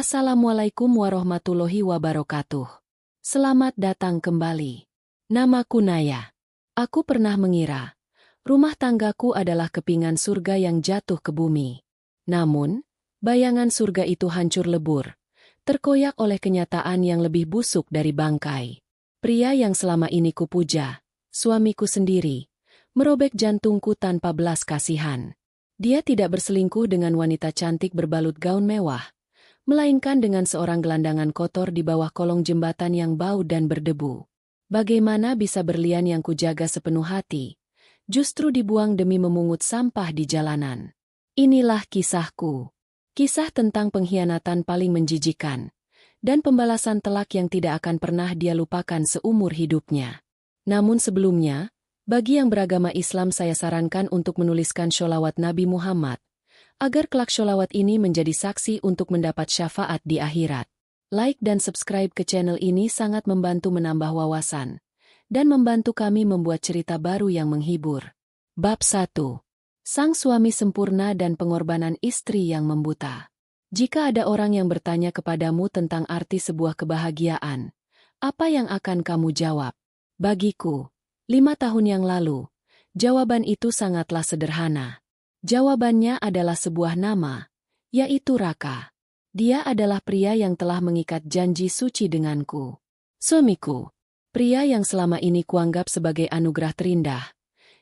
Assalamualaikum warahmatullahi wabarakatuh. Selamat datang kembali. Namaku Naya. Aku pernah mengira rumah tanggaku adalah kepingan surga yang jatuh ke bumi. Namun, bayangan surga itu hancur lebur, terkoyak oleh kenyataan yang lebih busuk dari bangkai. Pria yang selama ini kupuja, suamiku sendiri, merobek jantungku tanpa belas kasihan. Dia tidak berselingkuh dengan wanita cantik berbalut gaun mewah, melainkan dengan seorang gelandangan kotor di bawah kolong jembatan yang bau dan berdebu. Bagaimana bisa berlian yang kujaga sepenuh hati, justru dibuang demi memungut sampah di jalanan? Inilah kisahku. Kisah tentang pengkhianatan paling menjijikan, dan pembalasan telak yang tidak akan pernah dia lupakan seumur hidupnya. Namun sebelumnya, bagi yang beragama Islam saya sarankan untuk menuliskan sholawat Nabi Muhammad, agar kelak sholawat ini menjadi saksi untuk mendapat syafaat di akhirat. Like dan subscribe ke channel ini sangat membantu menambah wawasan, dan membantu kami membuat cerita baru yang menghibur. Bab 1. Sang suami sempurna dan pengorbanan istri yang membuta. Jika ada orang yang bertanya kepadamu tentang arti sebuah kebahagiaan, apa yang akan kamu jawab? Bagiku, 5 tahun yang lalu, jawaban itu sangatlah sederhana. Jawabannya adalah sebuah nama, yaitu Raka. Dia adalah pria yang telah mengikat janji suci denganku. Suamiku, pria yang selama ini kuanggap sebagai anugerah terindah,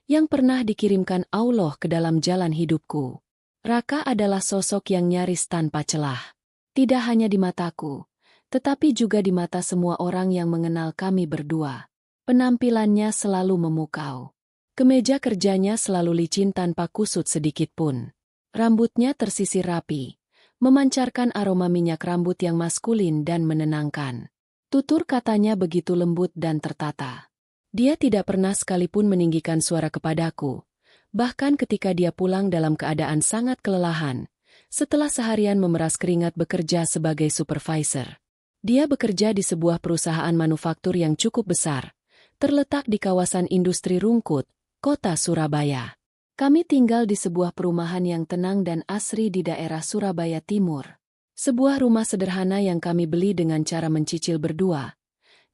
yang pernah dikirimkan Allah ke dalam jalan hidupku. Raka adalah sosok yang nyaris tanpa celah. Tidak hanya di mataku, tetapi juga di mata semua orang yang mengenal kami berdua. Penampilannya selalu memukau. Kemeja kerjanya selalu licin tanpa kusut sedikitpun. Rambutnya tersisir rapi, memancarkan aroma minyak rambut yang maskulin dan menenangkan. Tutur katanya begitu lembut dan tertata. Dia tidak pernah sekalipun meninggikan suara kepadaku, bahkan ketika dia pulang dalam keadaan sangat kelelahan, setelah seharian memeras keringat bekerja sebagai supervisor. Dia bekerja di sebuah perusahaan manufaktur yang cukup besar, terletak di kawasan industri Rungkut, Kota Surabaya. Kami tinggal di sebuah perumahan yang tenang dan asri di daerah Surabaya Timur. Sebuah rumah sederhana yang kami beli dengan cara mencicil berdua,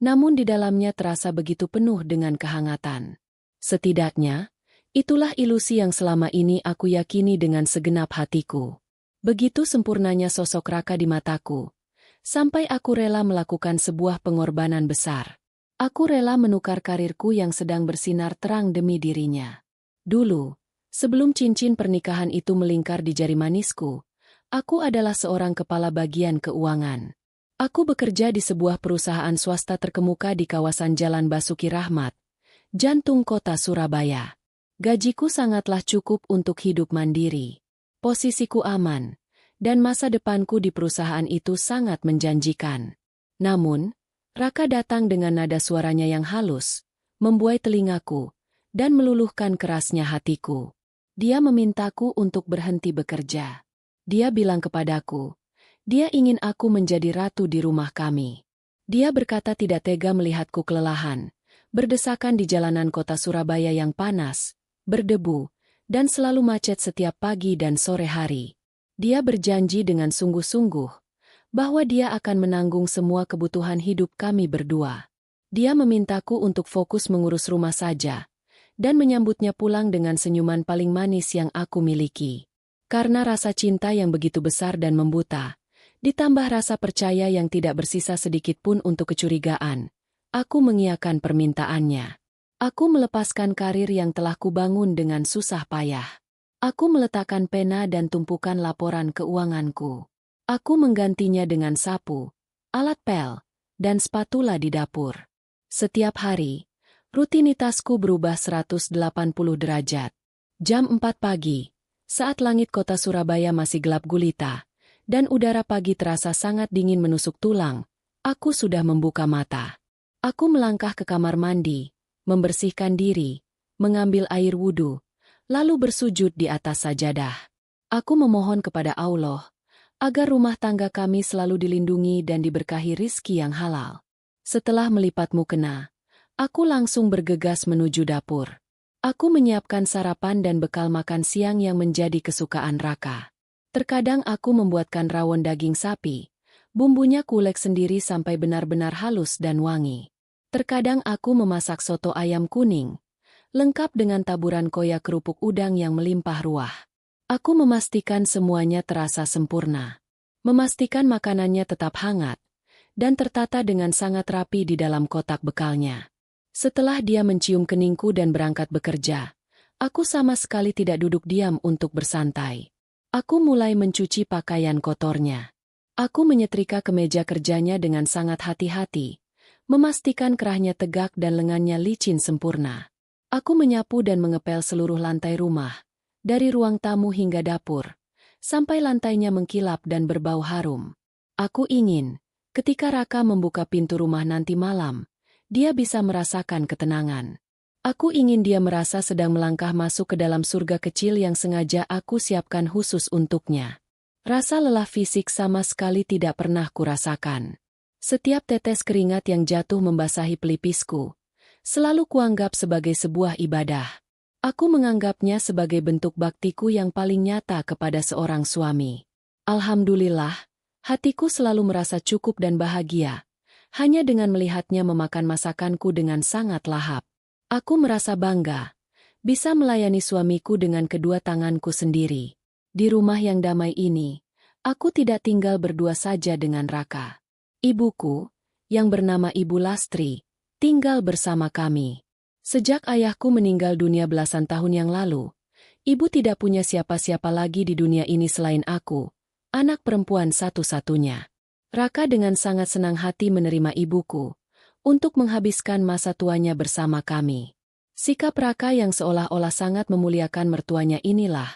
namun di dalamnya terasa begitu penuh dengan kehangatan. Setidaknya, itulah ilusi yang selama ini aku yakini dengan segenap hatiku. Begitu sempurnanya sosok Raka di mataku, sampai aku rela melakukan sebuah pengorbanan besar. Aku rela menukar karirku yang sedang bersinar terang demi dirinya. Dulu, sebelum cincin pernikahan itu melingkar di jari manisku, aku adalah seorang kepala bagian keuangan. Aku bekerja di sebuah perusahaan swasta terkemuka di kawasan Jalan Basuki Rahmat, jantung kota Surabaya. Gajiku sangatlah cukup untuk hidup mandiri. Posisiku aman, dan masa depanku di perusahaan itu sangat menjanjikan. Namun, Raka datang dengan nada suaranya yang halus, membuai telingaku, dan meluluhkan kerasnya hatiku. Dia memintaku untuk berhenti bekerja. Dia bilang kepadaku, dia ingin aku menjadi ratu di rumah kami. Dia berkata tidak tega melihatku kelelahan, berdesakan di jalanan kota Surabaya yang panas, berdebu, dan selalu macet setiap pagi dan sore hari. Dia berjanji dengan sungguh-sungguh bahwa dia akan menanggung semua kebutuhan hidup kami berdua. Dia memintaku untuk fokus mengurus rumah saja, dan menyambutnya pulang dengan senyuman paling manis yang aku miliki. Karena rasa cinta yang begitu besar dan membuta, ditambah rasa percaya yang tidak bersisa sedikitpun untuk kecurigaan, aku mengiyakan permintaannya. Aku melepaskan karir yang telah kubangun dengan susah payah. Aku meletakkan pena dan tumpukan laporan keuanganku. Aku menggantinya dengan sapu, alat pel, dan spatula di dapur. Setiap hari, rutinitasku berubah 180 derajat. Jam 4 pagi, saat langit kota Surabaya masih gelap gulita, dan udara pagi terasa sangat dingin menusuk tulang, aku sudah membuka mata. Aku melangkah ke kamar mandi, membersihkan diri, mengambil air wudhu, lalu bersujud di atas sajadah. Aku memohon kepada Allah, agar rumah tangga kami selalu dilindungi dan diberkahi rizki yang halal. Setelah melipat mukena, aku langsung bergegas menuju dapur. Aku menyiapkan sarapan dan bekal makan siang yang menjadi kesukaan Raka. Terkadang aku membuatkan rawon daging sapi, Bumbunya kulek sendiri sampai benar-benar halus dan wangi. Terkadang aku memasak soto ayam kuning, lengkap dengan taburan koya kerupuk udang yang melimpah ruah. Aku memastikan semuanya terasa sempurna. Memastikan makanannya tetap hangat dan tertata dengan sangat rapi di dalam kotak bekalnya. Setelah dia mencium keningku dan berangkat bekerja, aku sama sekali tidak duduk diam untuk bersantai. Aku mulai mencuci pakaian kotornya. Aku menyetrika kemeja kerjanya dengan sangat hati-hati, memastikan kerahnya tegak dan lengannya licin sempurna. Aku menyapu dan mengepel seluruh lantai rumah, dari ruang tamu hingga dapur, sampai lantainya mengkilap dan berbau harum. Aku ingin, ketika Raka membuka pintu rumah nanti malam, dia bisa merasakan ketenangan. Aku ingin dia merasa sedang melangkah masuk ke dalam surga kecil yang sengaja aku siapkan khusus untuknya. Rasa lelah fisik sama sekali tidak pernah kurasakan. Setiap tetes keringat yang jatuh membasahi pelipisku, selalu kuanggap sebagai sebuah ibadah. Aku menganggapnya sebagai bentuk baktiku yang paling nyata kepada seorang suami. Alhamdulillah, hatiku selalu merasa cukup dan bahagia, hanya dengan melihatnya memakan masakanku dengan sangat lahap. Aku merasa bangga, bisa melayani suamiku dengan kedua tanganku sendiri. Di rumah yang damai ini, aku tidak tinggal berdua saja dengan Raka. Ibuku, yang bernama Ibu Lastri, tinggal bersama kami. Sejak ayahku meninggal dunia belasan tahun yang lalu, ibu tidak punya siapa-siapa lagi di dunia ini selain aku, anak perempuan satu-satunya. Raka dengan sangat senang hati menerima ibuku, untuk menghabiskan masa tuanya bersama kami. Sikap Raka yang seolah-olah sangat memuliakan mertuanya inilah,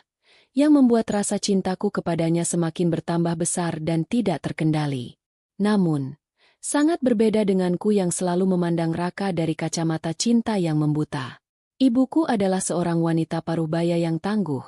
yang membuat rasa cintaku kepadanya semakin bertambah besar dan tidak terkendali. Namun, sangat berbeda denganku yang selalu memandang Raka dari kacamata cinta yang membuta. Ibuku adalah seorang wanita parubaya yang tangguh,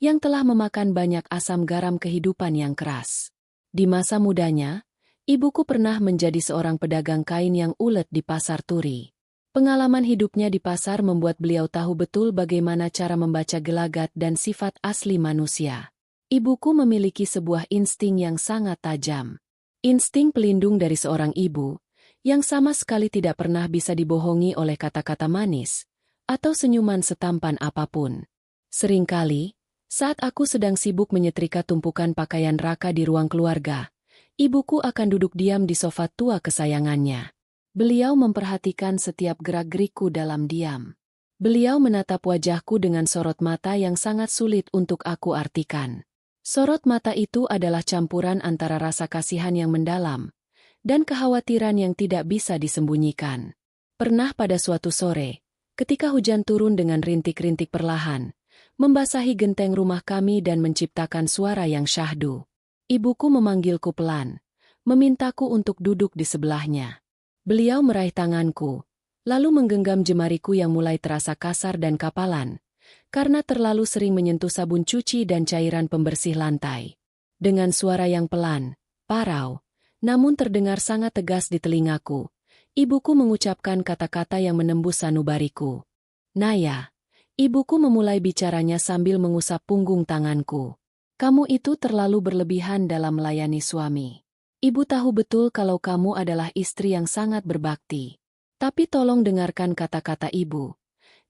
yang telah memakan banyak asam garam kehidupan yang keras. Di masa mudanya, ibuku pernah menjadi seorang pedagang kain yang ulet di pasar Turi. Pengalaman hidupnya di pasar membuat beliau tahu betul bagaimana cara membaca gelagat dan sifat asli manusia. Ibuku memiliki sebuah insting yang sangat tajam. Insting pelindung dari seorang ibu, yang sama sekali tidak pernah bisa dibohongi oleh kata-kata manis, atau senyuman setampan apapun. Seringkali, saat aku sedang sibuk menyetrika tumpukan pakaian Raka di ruang keluarga, ibuku akan duduk diam di sofa tua kesayangannya. Beliau memperhatikan setiap gerak-gerikku dalam diam. Beliau menatap wajahku dengan sorot mata yang sangat sulit untuk aku artikan. Sorot mata itu adalah campuran antara rasa kasihan yang mendalam dan kekhawatiran yang tidak bisa disembunyikan. Pernah pada suatu sore, ketika hujan turun dengan rintik-rintik perlahan, membasahi genteng rumah kami dan menciptakan suara yang syahdu, ibuku memanggilku pelan, memintaku untuk duduk di sebelahnya. Beliau meraih tanganku, lalu menggenggam jemariku yang mulai terasa kasar dan kapalan, karena terlalu sering menyentuh sabun cuci dan cairan pembersih lantai. Dengan suara yang pelan, parau, namun terdengar sangat tegas di telingaku, ibuku mengucapkan kata-kata yang menembus sanubariku. "Naya," ibuku memulai bicaranya sambil mengusap punggung tanganku. "Kamu itu terlalu berlebihan dalam melayani suami. Ibu tahu betul kalau kamu adalah istri yang sangat berbakti. Tapi tolong dengarkan kata-kata ibu.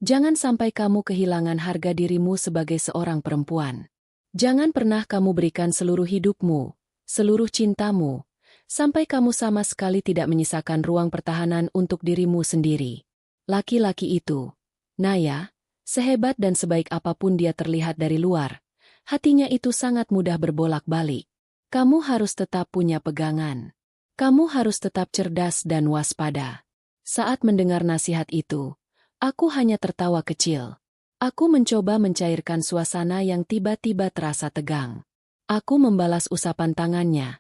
Jangan sampai kamu kehilangan harga dirimu sebagai seorang perempuan. Jangan pernah kamu berikan seluruh hidupmu, seluruh cintamu, sampai kamu sama sekali tidak menyisakan ruang pertahanan untuk dirimu sendiri. Laki-laki itu, Naya, sehebat dan sebaik apapun dia terlihat dari luar, hatinya itu sangat mudah berbolak-balik. Kamu harus tetap punya pegangan. Kamu harus tetap cerdas dan waspada." Saat mendengar nasihat itu, aku hanya tertawa kecil. Aku mencoba mencairkan suasana yang tiba-tiba terasa tegang. Aku membalas usapan tangannya,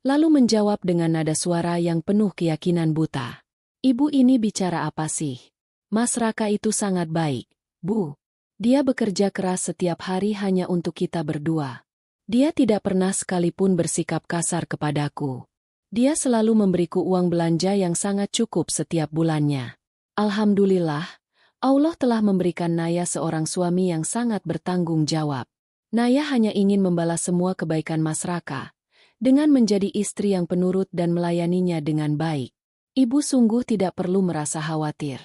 lalu menjawab dengan nada suara yang penuh keyakinan buta. "Ibu ini bicara apa sih? Mas Raka itu sangat baik, Bu. Dia bekerja keras setiap hari hanya untuk kita berdua. Dia tidak pernah sekalipun bersikap kasar kepadaku. Dia selalu memberiku uang belanja yang sangat cukup setiap bulannya. Alhamdulillah, Allah telah memberikan Naya seorang suami yang sangat bertanggung jawab. Naya hanya ingin membalas semua kebaikan Mas Raka, dengan menjadi istri yang penurut dan melayaninya dengan baik. Ibu sungguh tidak perlu merasa khawatir.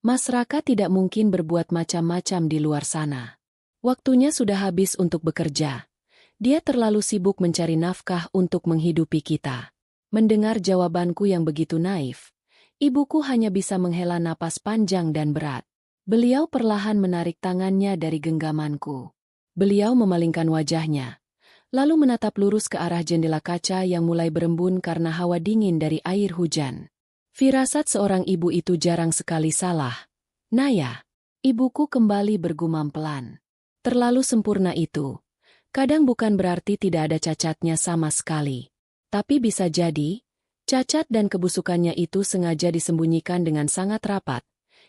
Mas Raka tidak mungkin berbuat macam-macam di luar sana. Waktunya sudah habis untuk bekerja. Dia terlalu sibuk mencari nafkah untuk menghidupi kita. Mendengar jawabanku yang begitu naif, ibuku hanya bisa menghela napas panjang dan berat. Beliau perlahan menarik tangannya dari genggamanku. Beliau memalingkan wajahnya, lalu menatap lurus ke arah jendela kaca yang mulai berembun karena hawa dingin dari air hujan. Firasat seorang ibu itu jarang sekali salah. Naya, ibuku kembali bergumam pelan. Terlalu sempurna itu. Kadang bukan berarti tidak ada cacatnya sama sekali. Tapi bisa jadi, cacat dan kebusukannya itu sengaja disembunyikan dengan sangat rapat,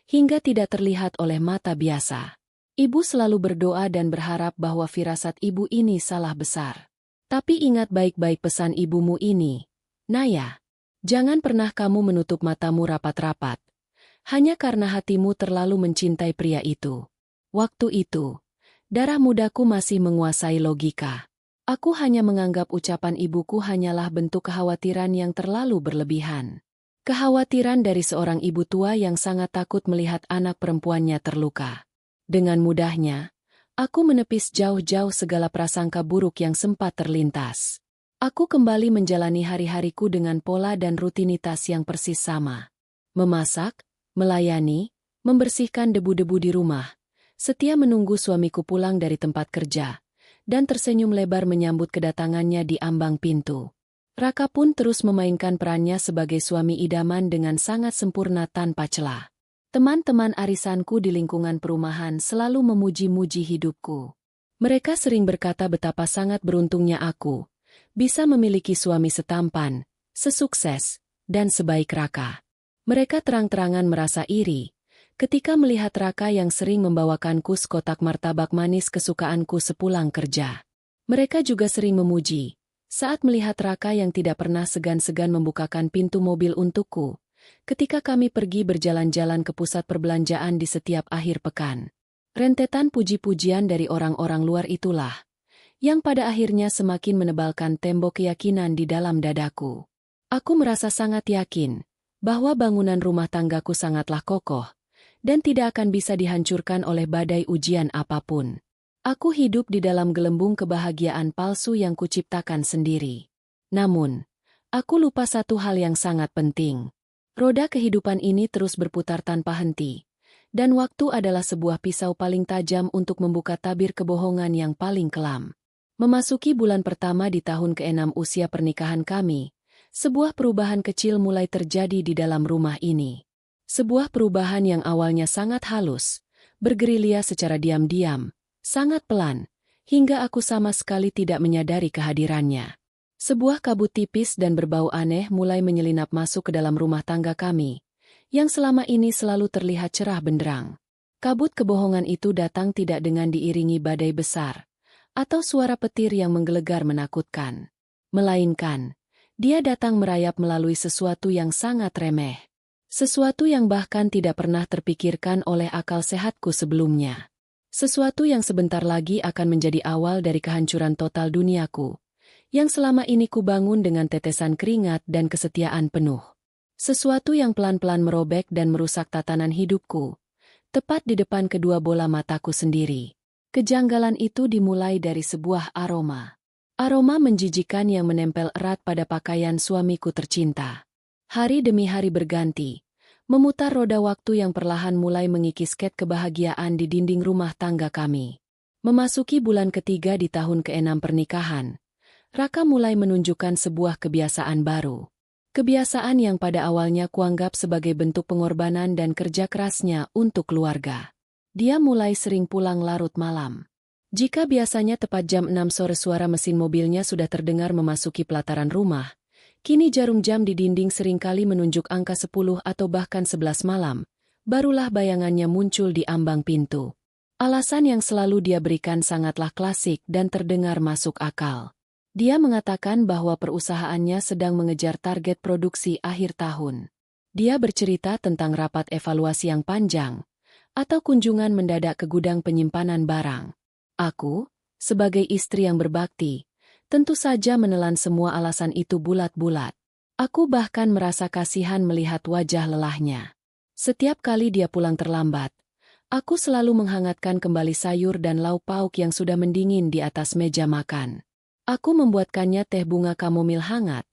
hingga tidak terlihat oleh mata biasa. Ibu selalu berdoa dan berharap bahwa firasat ibu ini salah besar. Tapi ingat baik-baik pesan ibumu ini, Naya. Jangan pernah kamu menutup matamu rapat-rapat, hanya karena hatimu terlalu mencintai pria itu. Waktu itu, darah mudaku masih menguasai logika. Aku hanya menganggap ucapan ibuku hanyalah bentuk kekhawatiran yang terlalu berlebihan. Kekhawatiran dari seorang ibu tua yang sangat takut melihat anak perempuannya terluka. Dengan mudahnya, aku menepis jauh-jauh segala prasangka buruk yang sempat terlintas. Aku kembali menjalani hari-hariku dengan pola dan rutinitas yang persis sama. Memasak, melayani, membersihkan debu-debu di rumah, setia menunggu suamiku pulang dari tempat kerja, dan tersenyum lebar menyambut kedatangannya di ambang pintu. Raka pun terus memainkan perannya sebagai suami idaman dengan sangat sempurna tanpa celah. Teman-teman arisanku di lingkungan perumahan selalu memuji-muji hidupku. Mereka sering berkata betapa sangat beruntungnya aku bisa memiliki suami setampan, sesukses, dan sebaik Raka. Mereka terang-terangan merasa iri ketika melihat Raka yang sering membawakanku sekotak martabak manis kesukaanku sepulang kerja. Mereka juga sering memuji saat melihat Raka yang tidak pernah segan-segan membukakan pintu mobil untukku ketika kami pergi berjalan-jalan ke pusat perbelanjaan di setiap akhir pekan. Rentetan puji-pujian dari orang-orang luar itulah yang pada akhirnya semakin menebalkan tembok keyakinan di dalam dadaku. Aku merasa sangat yakin bahwa bangunan rumah tanggaku sangatlah kokoh dan tidak akan bisa dihancurkan oleh badai ujian apapun. Aku hidup di dalam gelembung kebahagiaan palsu yang kuciptakan sendiri. Namun, aku lupa satu hal yang sangat penting. Roda kehidupan ini terus berputar tanpa henti, dan waktu adalah sebuah pisau paling tajam untuk membuka tabir kebohongan yang paling kelam. Memasuki bulan pertama di tahun ke-6 usia pernikahan kami, sebuah perubahan kecil mulai terjadi di dalam rumah ini. Sebuah perubahan yang awalnya sangat halus, bergerilya secara diam-diam, sangat pelan, hingga aku sama sekali tidak menyadari kehadirannya. Sebuah kabut tipis dan berbau aneh mulai menyelinap masuk ke dalam rumah tangga kami, yang selama ini selalu terlihat cerah benderang. Kabut kebohongan itu datang tidak dengan diiringi badai besar, atau suara petir yang menggelegar menakutkan. Melainkan, dia datang merayap melalui sesuatu yang sangat remeh. Sesuatu yang bahkan tidak pernah terpikirkan oleh akal sehatku sebelumnya. Sesuatu yang sebentar lagi akan menjadi awal dari kehancuran total duniaku, yang selama ini kubangun dengan tetesan keringat dan kesetiaan penuh. Sesuatu yang pelan-pelan merobek dan merusak tatanan hidupku, tepat di depan kedua bola mataku sendiri. Kejanggalan itu dimulai dari sebuah aroma. Aroma menjijikan yang menempel erat pada pakaian suamiku tercinta. Hari demi hari berganti, memutar roda waktu yang perlahan mulai mengikisket kebahagiaan di dinding rumah tangga kami. Memasuki bulan ketiga di tahun ke-6 pernikahan, Raka mulai menunjukkan sebuah kebiasaan baru. Kebiasaan yang pada awalnya kuanggap sebagai bentuk pengorbanan dan kerja kerasnya untuk keluarga. Dia mulai sering pulang larut malam. Jika biasanya tepat jam 6 sore suara mesin mobilnya sudah terdengar memasuki pelataran rumah, kini jarum jam di dinding seringkali menunjuk angka 10 atau bahkan 11 malam, barulah bayangannya muncul di ambang pintu. Alasan yang selalu dia berikan sangatlah klasik dan terdengar masuk akal. Dia mengatakan bahwa perusahaannya sedang mengejar target produksi akhir tahun. Dia bercerita tentang rapat evaluasi yang panjang, atau kunjungan mendadak ke gudang penyimpanan barang. Aku, sebagai istri yang berbakti, Tentu saja menelan semua alasan itu bulat-bulat. Aku bahkan merasa kasihan melihat wajah lelahnya. Setiap kali dia pulang terlambat, aku selalu menghangatkan kembali sayur dan lauk pauk yang sudah mendingin di atas meja makan. Aku membuatkannya teh bunga kamomil hangat,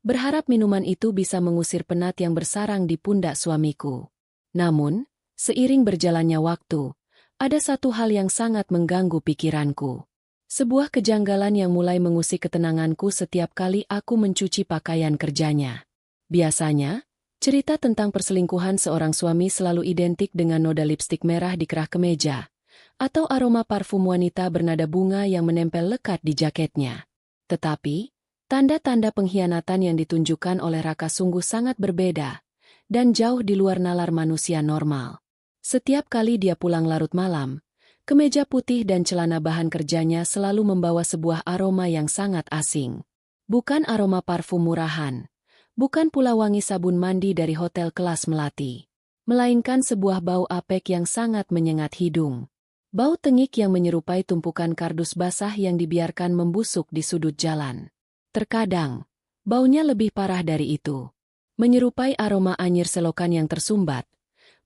berharap minuman itu bisa mengusir penat yang bersarang di pundak suamiku. Namun, seiring berjalannya waktu, ada satu hal yang sangat mengganggu pikiranku. Sebuah kejanggalan yang mulai mengusik ketenanganku setiap kali aku mencuci pakaian kerjanya. Biasanya, cerita tentang perselingkuhan seorang suami selalu identik dengan noda lipstik merah di kerah kemeja, atau aroma parfum wanita bernada bunga yang menempel lekat di jaketnya. Tetapi, tanda-tanda pengkhianatan yang ditunjukkan oleh Raka sungguh sangat berbeda, dan jauh di luar nalar manusia normal. Setiap kali dia pulang larut malam, kemeja putih dan celana bahan kerjanya selalu membawa sebuah aroma yang sangat asing. Bukan aroma parfum murahan, bukan pula wangi sabun mandi dari hotel kelas melati, melainkan sebuah bau apek yang sangat menyengat hidung. Bau tengik yang menyerupai tumpukan kardus basah yang dibiarkan membusuk di sudut jalan. Terkadang, baunya lebih parah dari itu. Menyerupai aroma anyir selokan yang tersumbat,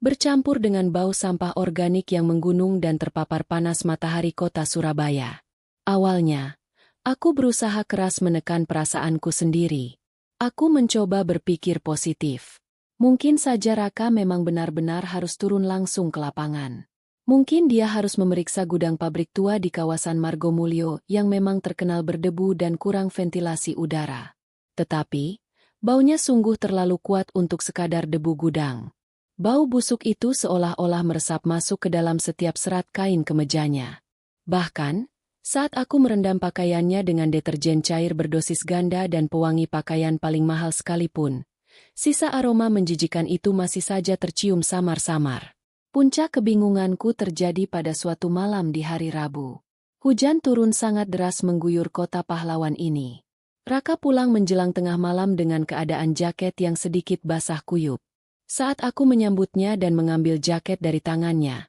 bercampur dengan bau sampah organik yang menggunung dan terpapar panas matahari kota Surabaya. Awalnya, aku berusaha keras menekan perasaanku sendiri. Aku mencoba berpikir positif. Mungkin saja Raka memang benar-benar harus turun langsung ke lapangan. Mungkin dia harus memeriksa gudang pabrik tua di kawasan Margomulyo yang memang terkenal berdebu dan kurang ventilasi udara. Tetapi, baunya sungguh terlalu kuat untuk sekadar debu gudang. Bau busuk itu seolah-olah meresap masuk ke dalam setiap serat kain kemejanya. Bahkan, saat aku merendam pakaiannya dengan deterjen cair berdosis ganda dan pewangi pakaian paling mahal sekalipun, sisa aroma menjijikan itu masih saja tercium samar-samar. Puncak kebingunganku terjadi pada suatu malam di hari Rabu. Hujan turun sangat deras mengguyur kota pahlawan ini. Raka pulang menjelang tengah malam dengan keadaan jaket yang sedikit basah kuyup. Saat aku menyambutnya dan mengambil jaket dari tangannya,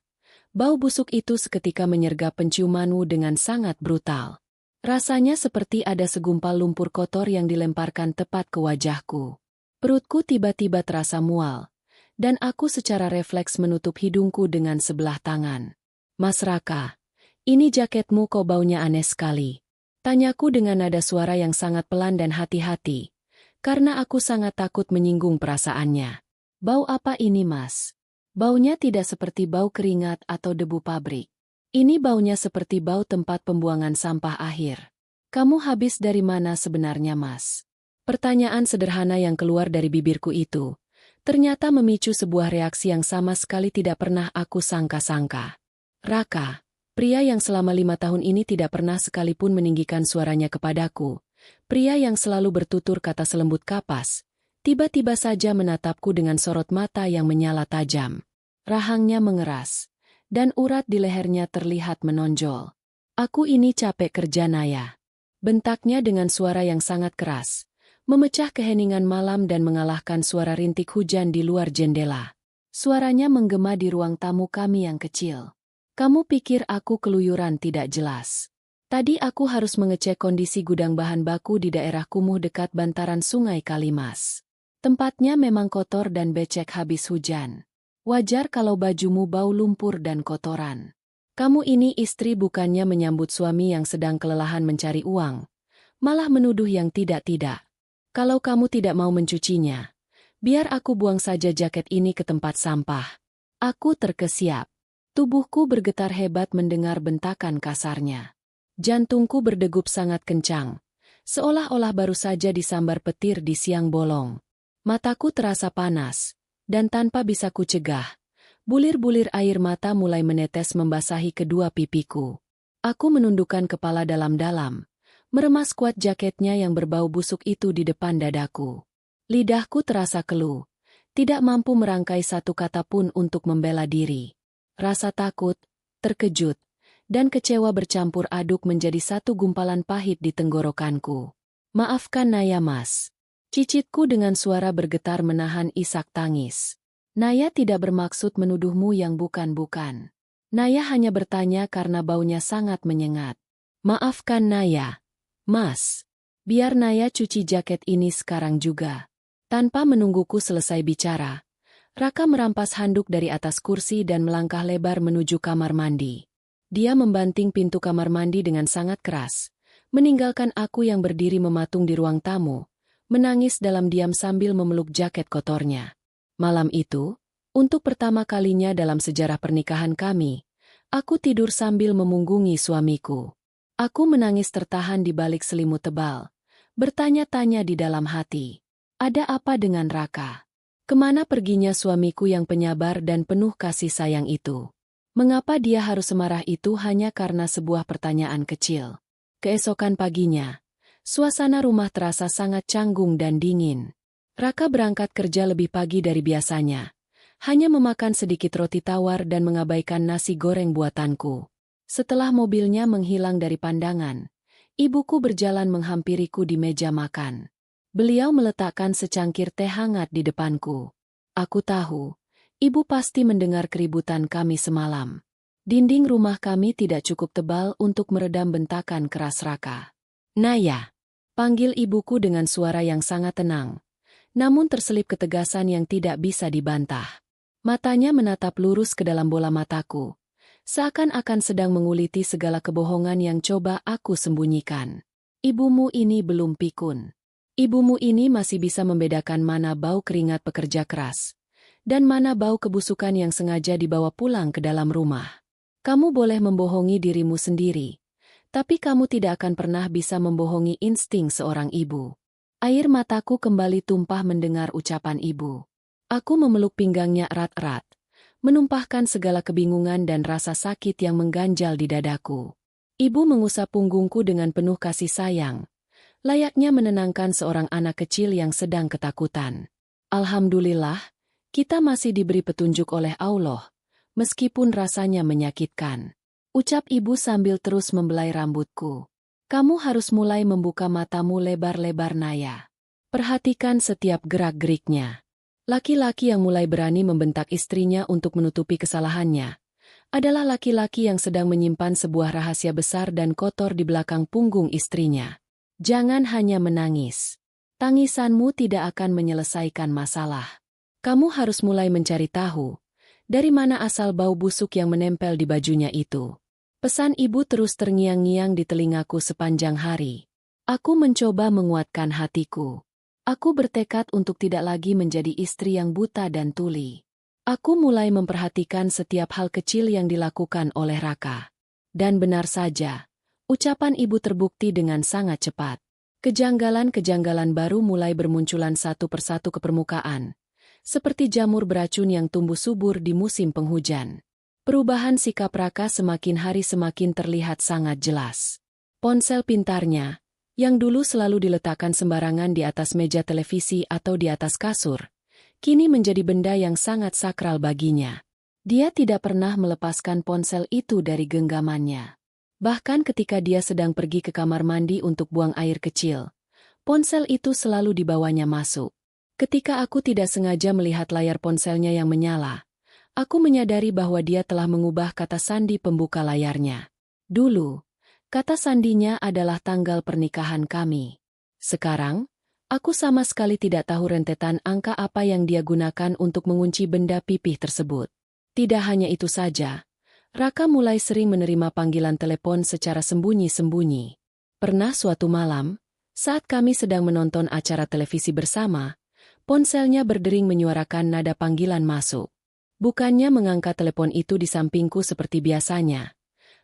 bau busuk itu seketika menyergap penciumanku dengan sangat brutal. Rasanya seperti ada segumpal lumpur kotor yang dilemparkan tepat ke wajahku. Perutku tiba-tiba terasa mual, dan aku secara refleks menutup hidungku dengan sebelah tangan. "Mas Raka, ini jaketmu kok baunya aneh sekali?" Tanyaku dengan nada suara yang sangat pelan dan hati-hati, karena aku sangat takut menyinggung perasaannya. "Bau apa ini, Mas?" "Baunya tidak seperti bau keringat atau debu pabrik. Ini baunya seperti bau tempat pembuangan sampah akhir." "Kamu habis dari mana sebenarnya, Mas?" Pertanyaan sederhana yang keluar dari bibirku itu ternyata memicu sebuah reaksi yang sama sekali tidak pernah aku sangka-sangka. Raka, pria yang selama 5 tahun ini tidak pernah sekalipun meninggikan suaranya kepadaku, pria yang selalu bertutur kata selembut kapas, tiba-tiba saja menatapku dengan sorot mata yang menyala tajam. Rahangnya mengeras, dan urat di lehernya terlihat menonjol. "Aku ini capek kerja, Naya," bentaknya dengan suara yang sangat keras, memecah keheningan malam dan mengalahkan suara rintik hujan di luar jendela. Suaranya menggema di ruang tamu kami yang kecil. "Kamu pikir aku keluyuran tidak jelas? Tadi aku harus mengecek kondisi gudang bahan baku di daerah kumuh dekat bantaran Sungai Kalimas. Tempatnya memang kotor dan becek habis hujan. Wajar kalau bajumu bau lumpur dan kotoran. Kamu ini istri bukannya menyambut suami yang sedang kelelahan mencari uang, malah menuduh yang tidak-tidak. Kalau kamu tidak mau mencucinya, biar aku buang saja jaket ini ke tempat sampah." Aku terkesiap. Tubuhku bergetar hebat mendengar bentakan kasarnya. Jantungku berdegup sangat kencang, seolah-olah baru saja disambar petir di siang bolong. Mataku terasa panas, dan tanpa bisa kucegah, bulir-bulir air mata mulai menetes membasahi kedua pipiku. Aku menundukkan kepala dalam-dalam, meremas kuat jaketnya yang berbau busuk itu di depan dadaku. Lidahku terasa keluh, tidak mampu merangkai satu kata pun untuk membela diri. Rasa takut, terkejut, dan kecewa bercampur aduk menjadi satu gumpalan pahit di tenggorokanku. "Maafkan Naya, Mas." Cicitku dengan suara bergetar menahan isak tangis. "Naya tidak bermaksud menuduhmu yang bukan-bukan. Naya hanya bertanya karena baunya sangat menyengat." "Maafkan Naya." Mas, biar Naya cuci jaket ini sekarang juga. Tanpa menungguku selesai bicara, Raka merampas handuk dari atas kursi dan melangkah lebar menuju kamar mandi. Dia membanting pintu kamar mandi dengan sangat keras, meninggalkan aku yang berdiri mematung di ruang tamu, menangis dalam diam sambil memeluk jaket kotornya. Malam itu, untuk pertama kalinya dalam sejarah pernikahan kami, aku tidur sambil memunggungi suamiku. Aku menangis tertahan di balik selimut tebal, bertanya-tanya di dalam hati, ada apa dengan Raka? Kemana perginya suamiku yang penyabar dan penuh kasih sayang itu? Mengapa dia harus semarah itu hanya karena sebuah pertanyaan kecil? Keesokan paginya, suasana rumah terasa sangat canggung dan dingin. Raka berangkat kerja lebih pagi dari biasanya, hanya memakan sedikit roti tawar dan mengabaikan nasi goreng buatanku. Setelah mobilnya menghilang dari pandangan, ibuku berjalan menghampiriku di meja makan. Beliau meletakkan secangkir teh hangat di depanku. Aku tahu, ibu pasti mendengar keributan kami semalam. Dinding rumah kami tidak cukup tebal untuk meredam bentakan keras Raka. Naya, panggil ibuku dengan suara yang sangat tenang, namun terselip ketegasan yang tidak bisa dibantah. Matanya menatap lurus ke dalam bola mataku, seakan-akan sedang menguliti segala kebohongan yang coba aku sembunyikan. Ibumu ini belum pikun. Ibumu ini masih bisa membedakan mana bau keringat pekerja keras, dan mana bau kebusukan yang sengaja dibawa pulang ke dalam rumah. Kamu boleh membohongi dirimu sendiri, tapi kamu tidak akan pernah bisa membohongi insting seorang ibu. Air mataku kembali tumpah mendengar ucapan ibu. Aku memeluk pinggangnya erat-erat, menumpahkan segala kebingungan dan rasa sakit yang mengganjal di dadaku. Ibu mengusap punggungku dengan penuh kasih sayang, layaknya menenangkan seorang anak kecil yang sedang ketakutan. Alhamdulillah, kita masih diberi petunjuk oleh Allah, meskipun rasanya menyakitkan. Ucap ibu sambil terus membelai rambutku. Kamu harus mulai membuka matamu lebar-lebar Naya. Perhatikan setiap gerak-geriknya. Laki-laki yang mulai berani membentak istrinya untuk menutupi kesalahannya adalah laki-laki yang sedang menyimpan sebuah rahasia besar dan kotor di belakang punggung istrinya. Jangan hanya menangis. Tangisanmu tidak akan menyelesaikan masalah. Kamu harus mulai mencari tahu dari mana asal bau busuk yang menempel di bajunya itu. Pesan ibu terus terngiang-ngiang di telingaku sepanjang hari. Aku mencoba menguatkan hatiku. Aku bertekad untuk tidak lagi menjadi istri yang buta dan tuli. Aku mulai memperhatikan setiap hal kecil yang dilakukan oleh Raka. Dan benar saja, ucapan ibu terbukti dengan sangat cepat. Kejanggalan-kejanggalan baru mulai bermunculan satu persatu ke permukaan, seperti jamur beracun yang tumbuh subur di musim penghujan. Perubahan sikap Raka semakin hari semakin terlihat sangat jelas. Ponsel pintarnya, yang dulu selalu diletakkan sembarangan di atas meja televisi atau di atas kasur, kini menjadi benda yang sangat sakral baginya. Dia tidak pernah melepaskan ponsel itu dari genggamannya. Bahkan ketika dia sedang pergi ke kamar mandi untuk buang air kecil, ponsel itu selalu dibawanya masuk. Ketika aku tidak sengaja melihat layar ponselnya yang menyala, aku menyadari bahwa dia telah mengubah kata sandi pembuka layarnya. Dulu, kata sandinya adalah tanggal pernikahan kami. Sekarang, aku sama sekali tidak tahu rentetan angka apa yang dia gunakan untuk mengunci benda pipih tersebut. Tidak hanya itu saja, Raka mulai sering menerima panggilan telepon secara sembunyi-sembunyi. Pernah suatu malam, saat kami sedang menonton acara televisi bersama, ponselnya berdering menyuarakan nada panggilan masuk. Bukannya mengangkat telepon itu di sampingku seperti biasanya,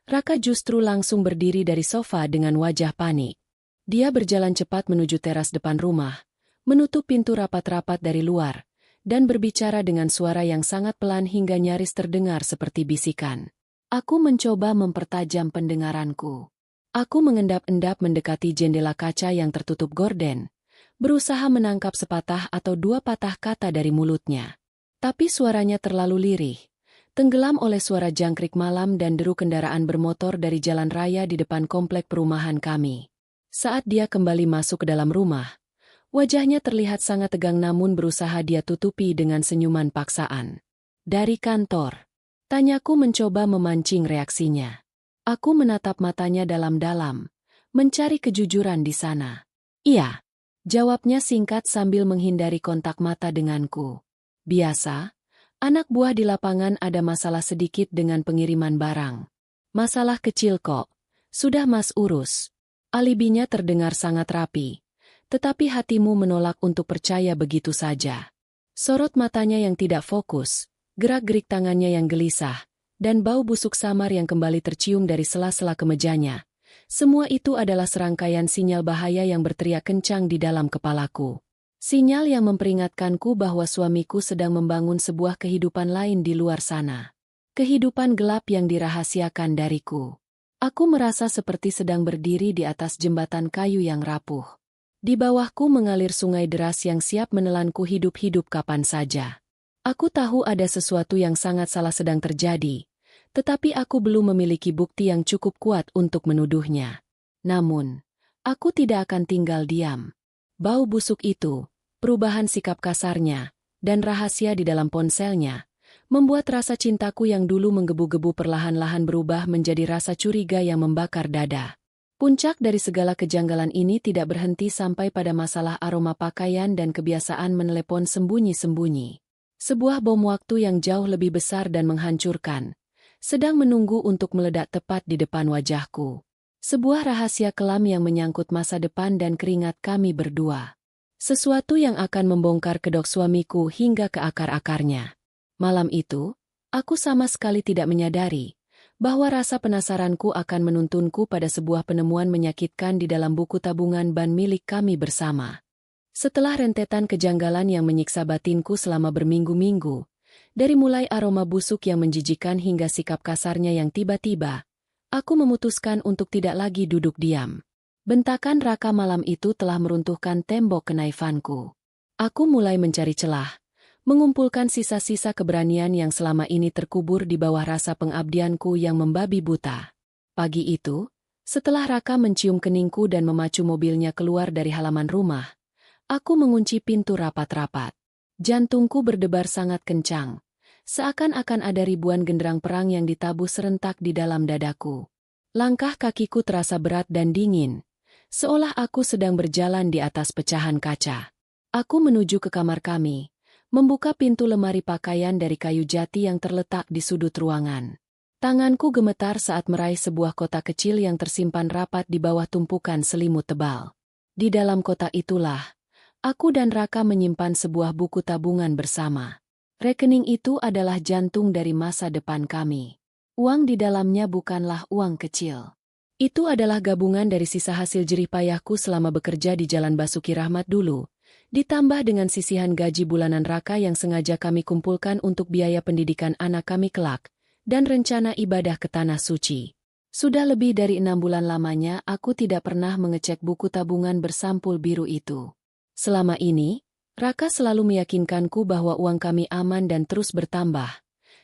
Raka justru langsung berdiri dari sofa dengan wajah panik. Dia berjalan cepat menuju teras depan rumah, menutup pintu rapat-rapat dari luar, dan berbicara dengan suara yang sangat pelan hingga nyaris terdengar seperti bisikan. Aku mencoba mempertajam pendengaranku. Aku mengendap-endap mendekati jendela kaca yang tertutup gorden, berusaha menangkap sepatah atau dua patah kata dari mulutnya. Tapi suaranya terlalu lirih, tenggelam oleh suara jangkrik malam dan deru kendaraan bermotor dari jalan raya di depan komplek perumahan kami. Saat dia kembali masuk ke dalam rumah, wajahnya terlihat sangat tegang namun berusaha dia tutupi dengan senyuman paksaan. Dari kantor, tanyaku mencoba memancing reaksinya. Aku menatap matanya dalam-dalam, Mencari kejujuran di sana. Iya. Jawabnya singkat sambil menghindari kontak mata denganku. Biasa, anak buah di lapangan ada masalah sedikit dengan pengiriman barang. Masalah kecil kok. Sudah Mas urus. Alibinya terdengar sangat rapi. Tetapi hatimu menolak untuk percaya begitu saja. Sorot matanya yang tidak fokus, gerak-gerik tangannya yang gelisah, dan bau busuk samar yang kembali tercium dari sela-sela kemejanya. Semua itu adalah serangkaian sinyal bahaya yang berteriak kencang di dalam kepalaku. Sinyal yang memperingatkanku bahwa suamiku sedang membangun sebuah kehidupan lain di luar sana. Kehidupan gelap yang dirahasiakan dariku. Aku merasa seperti sedang berdiri di atas jembatan kayu yang rapuh. Di bawahku mengalir sungai deras yang siap menelanku hidup-hidup kapan saja. Aku tahu ada sesuatu yang sangat salah sedang terjadi. Tetapi aku belum memiliki bukti yang cukup kuat untuk menuduhnya. Namun, aku tidak akan tinggal diam. Bau busuk itu, perubahan sikap kasarnya, dan rahasia di dalam ponselnya, membuat rasa cintaku yang dulu menggebu-gebu perlahan-lahan berubah menjadi rasa curiga yang membakar dada. Puncak dari segala kejanggalan ini tidak berhenti sampai pada masalah aroma pakaian dan kebiasaan menelepon sembunyi-sembunyi. Sebuah bom waktu yang jauh lebih besar dan menghancurkan, sedang menunggu untuk meledak tepat di depan wajahku. Sebuah rahasia kelam yang menyangkut masa depan dan keringat kami berdua. Sesuatu yang akan membongkar kedok suamiku hingga ke akar-akarnya. Malam itu, aku sama sekali tidak menyadari bahwa rasa penasaranku akan menuntunku pada sebuah penemuan menyakitkan di dalam buku tabungan ban milik kami bersama. Setelah rentetan kejanggalan yang menyiksa batinku selama berminggu-minggu, dari mulai aroma busuk yang menjijikan hingga sikap kasarnya yang tiba-tiba, aku memutuskan untuk tidak lagi duduk diam. Bentakan Raka malam itu telah meruntuhkan tembok kenaifanku. Aku mulai mencari celah, mengumpulkan sisa-sisa keberanian yang selama ini terkubur di bawah rasa pengabdianku yang membabi buta. Pagi itu, setelah Raka mencium keningku dan memacu mobilnya keluar dari halaman rumah, aku mengunci pintu rapat-rapat. Jantungku berdebar sangat kencang. Seakan-akan ada ribuan genderang perang yang ditabuh serentak di dalam dadaku. Langkah kakiku terasa berat dan dingin, seolah aku sedang berjalan di atas pecahan kaca. Aku menuju ke kamar kami, membuka pintu lemari pakaian dari kayu jati yang terletak di sudut ruangan. Tanganku gemetar saat meraih sebuah kotak kecil yang tersimpan rapat di bawah tumpukan selimut tebal. Di dalam kotak itulah, aku dan Raka menyimpan sebuah buku tabungan bersama. Rekening itu adalah jantung dari masa depan kami. Uang di dalamnya bukanlah uang kecil. Itu adalah gabungan dari sisa hasil jerih payahku selama bekerja di Jalan Basuki Rahmat dulu, ditambah dengan sisihan gaji bulanan Raka yang sengaja kami kumpulkan untuk biaya pendidikan anak kami kelak, dan rencana ibadah ke Tanah Suci. Sudah lebih dari 6 bulan lamanya aku tidak pernah mengecek buku tabungan bersampul biru itu. Selama ini, Raka selalu meyakinkanku bahwa uang kami aman dan terus bertambah,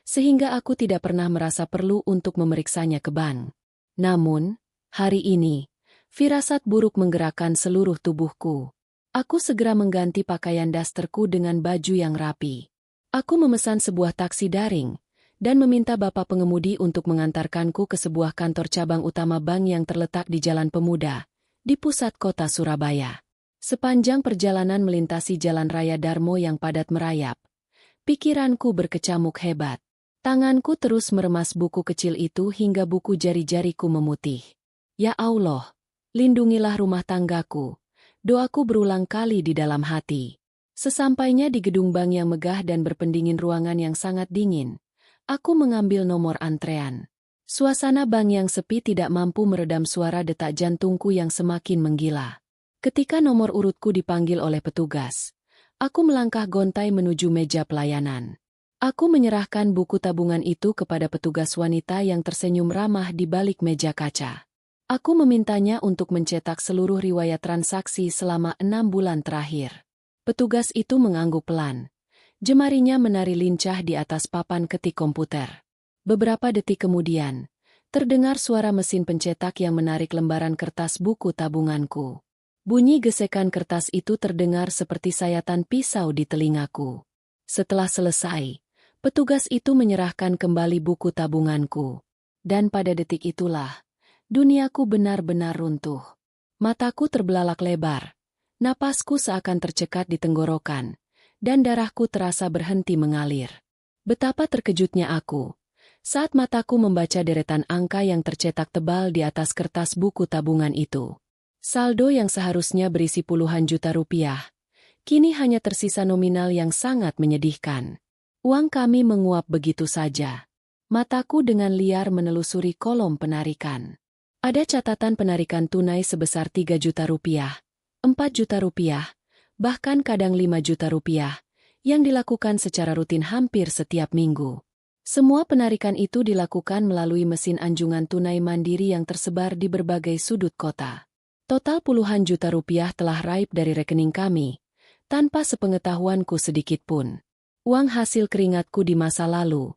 sehingga aku tidak pernah merasa perlu untuk memeriksanya ke bank. Namun, hari ini, firasat buruk menggerakkan seluruh tubuhku. Aku segera mengganti pakaian dasterku dengan baju yang rapi. Aku memesan sebuah taksi daring, dan meminta bapak pengemudi untuk mengantarkanku ke sebuah kantor cabang utama bank yang terletak di Jalan Pemuda, di pusat kota Surabaya. Sepanjang perjalanan melintasi jalan raya Darmo yang padat merayap, pikiranku berkecamuk hebat. Tanganku terus meremas buku kecil itu hingga buku jari-jariku memutih. Ya Allah, lindungilah rumah tanggaku. Doaku berulang kali di dalam hati. Sesampainya di gedung bank yang megah dan berpendingin ruangan yang sangat dingin, aku mengambil nomor antrean. Suasana bank yang sepi tidak mampu meredam suara detak jantungku yang semakin menggila. Ketika nomor urutku dipanggil oleh petugas, aku melangkah gontai menuju meja pelayanan. Aku menyerahkan buku tabungan itu kepada petugas wanita yang tersenyum ramah di balik meja kaca. Aku memintanya untuk mencetak seluruh riwayat transaksi selama 6 bulan terakhir. Petugas itu mengangguk pelan. Jemarinya menari lincah di atas papan ketik komputer. Beberapa detik kemudian, terdengar suara mesin pencetak yang menarik lembaran kertas buku tabunganku. Bunyi gesekan kertas itu terdengar seperti sayatan pisau di telingaku. Setelah selesai, petugas itu menyerahkan kembali buku tabunganku. Dan pada detik itulah, duniaku benar-benar runtuh. Mataku terbelalak lebar. Napasku seakan tercekat di tenggorokan, dan darahku terasa berhenti mengalir. Betapa terkejutnya aku saat mataku membaca deretan angka yang tercetak tebal di atas kertas buku tabungan itu. Saldo yang seharusnya berisi puluhan juta rupiah, kini hanya tersisa nominal yang sangat menyedihkan. Uang kami menguap begitu saja. Mataku dengan liar menelusuri kolom penarikan. Ada catatan penarikan tunai sebesar 3 juta rupiah, 4 juta rupiah, bahkan kadang 5 juta rupiah, yang dilakukan secara rutin hampir setiap minggu. Semua penarikan itu dilakukan melalui mesin anjungan tunai mandiri yang tersebar di berbagai sudut kota. Total puluhan juta rupiah telah raib dari rekening kami, tanpa sepengetahuanku sedikit pun. Uang hasil keringatku di masa lalu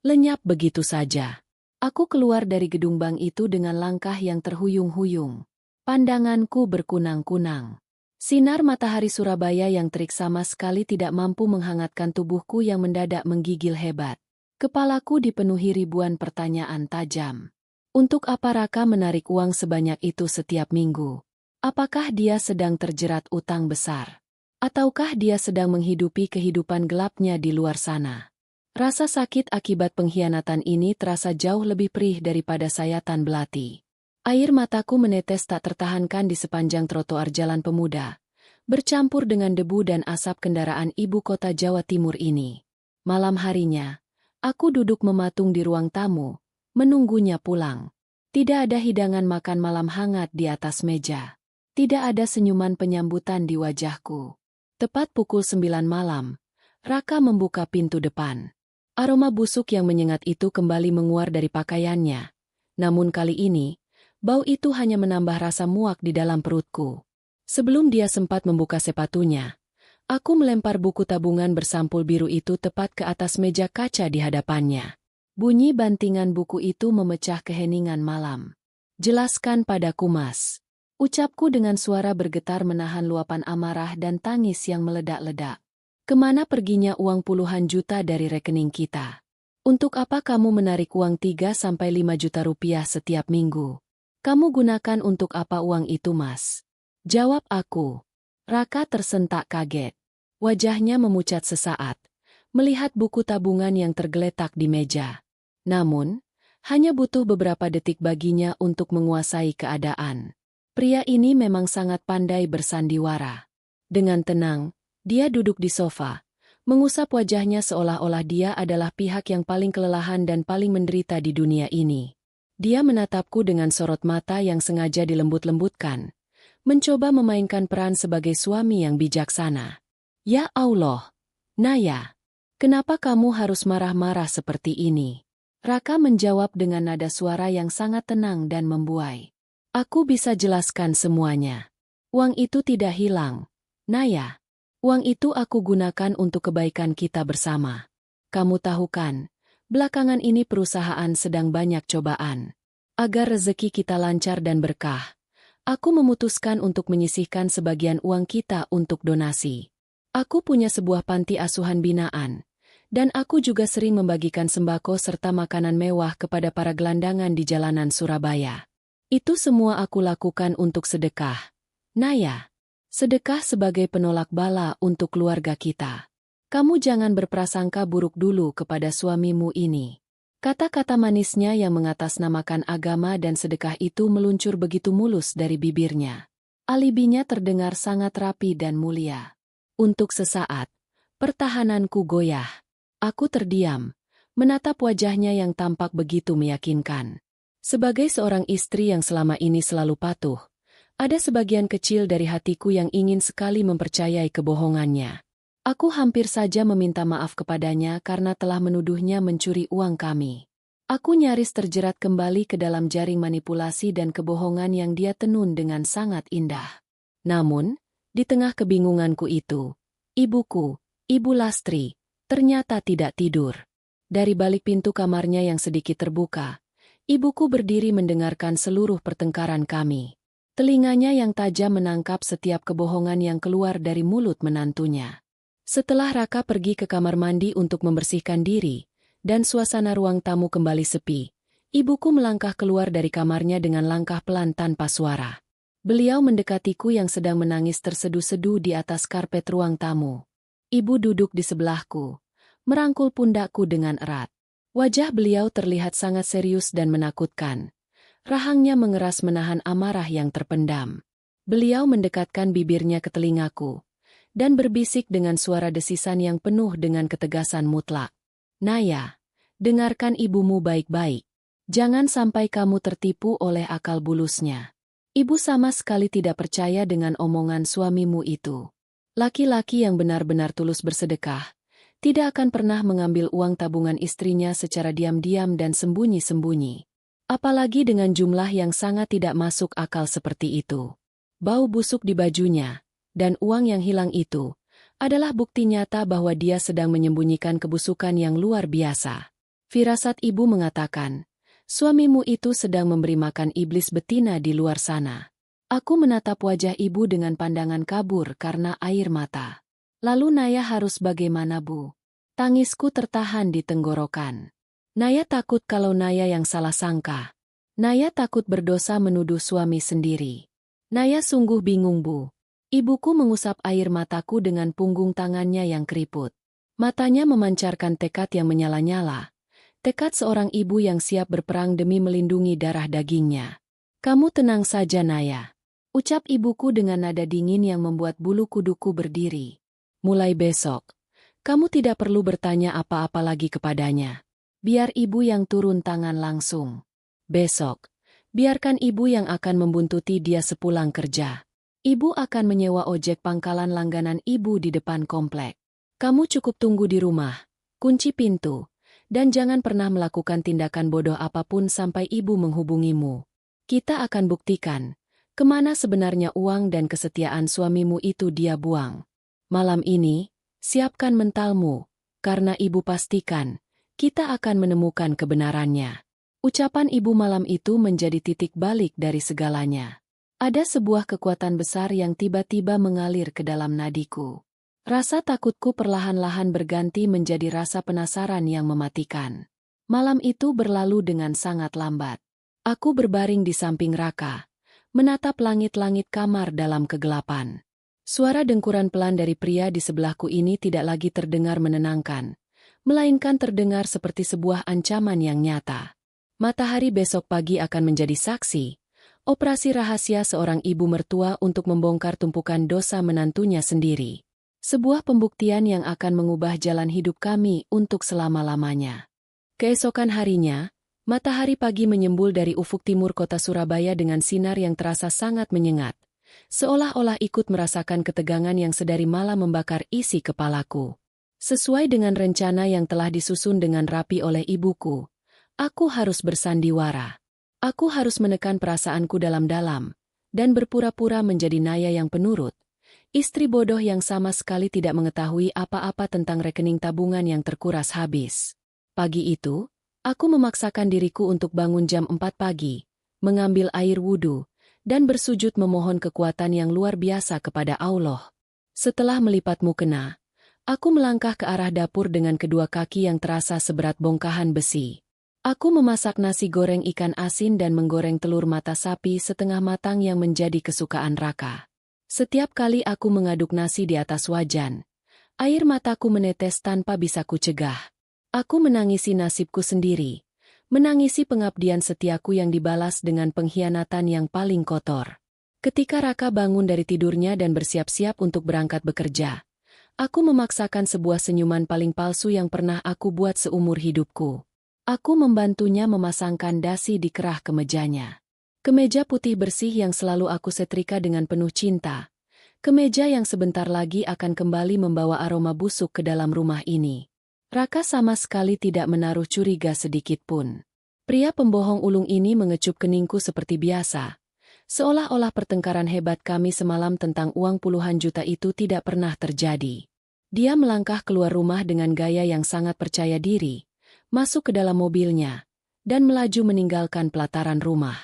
lenyap begitu saja. Aku keluar dari gedung bank itu dengan langkah yang terhuyung-huyung. Pandanganku berkunang-kunang. Sinar matahari Surabaya yang terik sama sekali tidak mampu menghangatkan tubuhku yang mendadak menggigil hebat. Kepalaku dipenuhi ribuan pertanyaan tajam. Untuk apa Raka menarik uang sebanyak itu setiap minggu? Apakah dia sedang terjerat utang besar? Ataukah dia sedang menghidupi kehidupan gelapnya di luar sana? Rasa sakit akibat pengkhianatan ini terasa jauh lebih perih daripada sayatan belati. Air mataku menetes tak tertahankan di sepanjang trotoar Jalan Pemuda, bercampur dengan debu dan asap kendaraan ibu kota Jawa Timur ini. Malam harinya, aku duduk mematung di ruang tamu, menunggunya pulang. Tidak ada hidangan makan malam hangat di atas meja. Tidak ada senyuman penyambutan di wajahku. Tepat pukul 9 malam, Raka membuka pintu depan. Aroma busuk yang menyengat itu kembali menguar dari pakaiannya. Namun kali ini, bau itu hanya menambah rasa muak di dalam perutku. Sebelum dia sempat membuka sepatunya, aku melempar buku tabungan bersampul biru itu tepat ke atas meja kaca di hadapannya. Bunyi bantingan buku itu memecah keheningan malam. "Jelaskan padaku, Mas." Ucapku dengan suara bergetar menahan luapan amarah dan tangis yang meledak-ledak. "Kemana perginya uang puluhan juta dari rekening kita? Untuk apa kamu menarik uang 3-5 juta rupiah setiap minggu? Kamu gunakan untuk apa uang itu, Mas?" Jawab aku. Raka tersentak kaget. Wajahnya memucat sesaat, melihat buku tabungan yang tergeletak di meja. Namun, hanya butuh beberapa detik baginya untuk menguasai keadaan. Pria ini memang sangat pandai bersandiwara. Dengan tenang, dia duduk di sofa, mengusap wajahnya seolah-olah dia adalah pihak yang paling kelelahan dan paling menderita di dunia ini. Dia menatapku dengan sorot mata yang sengaja dilembut-lembutkan, mencoba memainkan peran sebagai suami yang bijaksana. "Ya Allah, Naya, kenapa kamu harus marah-marah seperti ini?" Raka menjawab dengan nada suara yang sangat tenang dan membuai. "Aku bisa jelaskan semuanya. Uang itu tidak hilang, Naya. Uang itu aku gunakan untuk kebaikan kita bersama. Kamu tahu kan, belakangan ini perusahaan sedang banyak cobaan. Agar rezeki kita lancar dan berkah, aku memutuskan untuk menyisihkan sebagian uang kita untuk donasi. Aku punya sebuah panti asuhan binaan, dan aku juga sering membagikan sembako serta makanan mewah kepada para gelandangan di jalanan Surabaya. Itu semua aku lakukan untuk sedekah, Naya. Sedekah sebagai penolak bala untuk keluarga kita. Kamu jangan berprasangka buruk dulu kepada suamimu ini." Kata-kata manisnya yang mengatasnamakan agama dan sedekah itu meluncur begitu mulus dari bibirnya. Alibinya terdengar sangat rapi dan mulia. Untuk sesaat, pertahananku goyah. Aku terdiam, menatap wajahnya yang tampak begitu meyakinkan. Sebagai seorang istri yang selama ini selalu patuh, ada sebagian kecil dari hatiku yang ingin sekali mempercayai kebohongannya. Aku hampir saja meminta maaf kepadanya karena telah menuduhnya mencuri uang kami. Aku nyaris terjerat kembali ke dalam jaring manipulasi dan kebohongan yang dia tenun dengan sangat indah. Namun, di tengah kebingunganku itu, ibuku, Ibu Lastri, ternyata tidak tidur. Dari balik pintu kamarnya yang sedikit terbuka, ibuku berdiri mendengarkan seluruh pertengkaran kami. Telinganya yang tajam menangkap setiap kebohongan yang keluar dari mulut menantunya. Setelah Raka pergi ke kamar mandi untuk membersihkan diri, dan suasana ruang tamu kembali sepi, ibuku melangkah keluar dari kamarnya dengan langkah pelan tanpa suara. Beliau mendekatiku yang sedang menangis tersedu-sedu di atas karpet ruang tamu. Ibu duduk di sebelahku, merangkul pundakku dengan erat. Wajah beliau terlihat sangat serius dan menakutkan. Rahangnya mengeras menahan amarah yang terpendam. Beliau mendekatkan bibirnya ke telingaku dan berbisik dengan suara desisan yang penuh dengan ketegasan mutlak. Naya, dengarkan ibumu baik-baik. Jangan sampai kamu tertipu oleh akal bulusnya. Ibu sama sekali tidak percaya dengan omongan suamimu itu. Laki-laki yang benar-benar tulus bersedekah tidak akan pernah mengambil uang tabungan istrinya secara diam-diam dan sembunyi-sembunyi. Apalagi dengan jumlah yang sangat tidak masuk akal seperti itu. Bau busuk di bajunya dan uang yang hilang itu adalah bukti nyata bahwa dia sedang menyembunyikan kebusukan yang luar biasa. Firasat ibu mengatakan, suamimu itu sedang memberi makan iblis betina di luar sana. Aku menatap wajah ibu dengan pandangan kabur karena air mata. Lalu Naya harus bagaimana, Bu? Tangisku tertahan di tenggorokan. Naya takut kalau Naya yang salah sangka. Naya takut berdosa menuduh suami sendiri. Naya sungguh bingung, Bu. Ibuku mengusap air mataku dengan punggung tangannya yang keriput. Matanya memancarkan tekad yang menyala-nyala. Tekad seorang ibu yang siap berperang demi melindungi darah dagingnya. Kamu tenang saja, Naya. Ucap ibuku dengan nada dingin yang membuat bulu kuduku berdiri. Mulai besok, kamu tidak perlu bertanya apa-apa lagi kepadanya. Biar ibu yang turun tangan langsung. Besok, biarkan ibu yang akan membuntuti dia sepulang kerja. Ibu akan menyewa ojek pangkalan langganan ibu di depan komplek. Kamu cukup tunggu di rumah, kunci pintu, dan jangan pernah melakukan tindakan bodoh apapun sampai ibu menghubungimu. Kita akan buktikan kemana sebenarnya uang dan kesetiaan suamimu itu dia buang. Malam ini, siapkan mentalmu, karena ibu pastikan kita akan menemukan kebenarannya. Ucapan ibu malam itu menjadi titik balik dari segalanya. Ada sebuah kekuatan besar yang tiba-tiba mengalir ke dalam nadiku. Rasa takutku perlahan-lahan berganti menjadi rasa penasaran yang mematikan. Malam itu berlalu dengan sangat lambat. Aku berbaring di samping Raka, menatap langit-langit kamar dalam kegelapan. Suara dengkuran pelan dari pria di sebelahku ini tidak lagi terdengar menenangkan, melainkan terdengar seperti sebuah ancaman yang nyata. Matahari besok pagi akan menjadi saksi. Operasi rahasia seorang ibu mertua untuk membongkar tumpukan dosa menantunya sendiri. Sebuah pembuktian yang akan mengubah jalan hidup kami untuk selama-lamanya. Keesokan harinya, matahari pagi menyembul dari ufuk timur kota Surabaya dengan sinar yang terasa sangat menyengat. Seolah-olah ikut merasakan ketegangan yang sedari malam membakar isi kepalaku. Sesuai dengan rencana yang telah disusun dengan rapi oleh ibuku, aku harus bersandiwara. Aku harus menekan perasaanku dalam-dalam, dan berpura-pura menjadi Naya yang penurut, istri bodoh yang sama sekali tidak mengetahui apa-apa tentang rekening tabungan yang terkuras habis. Pagi itu, aku memaksakan diriku untuk bangun jam 4 pagi, mengambil air wudhu, dan bersujud memohon kekuatan yang luar biasa kepada Allah. Setelah melipat mukena, aku melangkah ke arah dapur dengan kedua kaki yang terasa seberat bongkahan besi. Aku memasak nasi goreng ikan asin dan menggoreng telur mata sapi setengah matang yang menjadi kesukaan Raka. Setiap kali aku mengaduk nasi di atas wajan, air mataku menetes tanpa bisa kucegah. Aku menangisi nasibku sendiri, menangisi pengabdian setiaku yang dibalas dengan pengkhianatan yang paling kotor. Ketika Raka bangun dari tidurnya dan bersiap-siap untuk berangkat bekerja, aku memaksakan sebuah senyuman paling palsu yang pernah aku buat seumur hidupku. Aku membantunya memasangkan dasi di kerah kemejanya. Kemeja putih bersih yang selalu aku setrika dengan penuh cinta. Kemeja yang sebentar lagi akan kembali membawa aroma busuk ke dalam rumah ini. Raka sama sekali tidak menaruh curiga sedikit pun. Pria pembohong ulung ini mengecup keningku seperti biasa. Seolah-olah pertengkaran hebat kami semalam tentang uang puluhan juta itu tidak pernah terjadi. Dia melangkah keluar rumah dengan gaya yang sangat percaya diri, masuk ke dalam mobilnya, dan melaju meninggalkan pelataran rumah.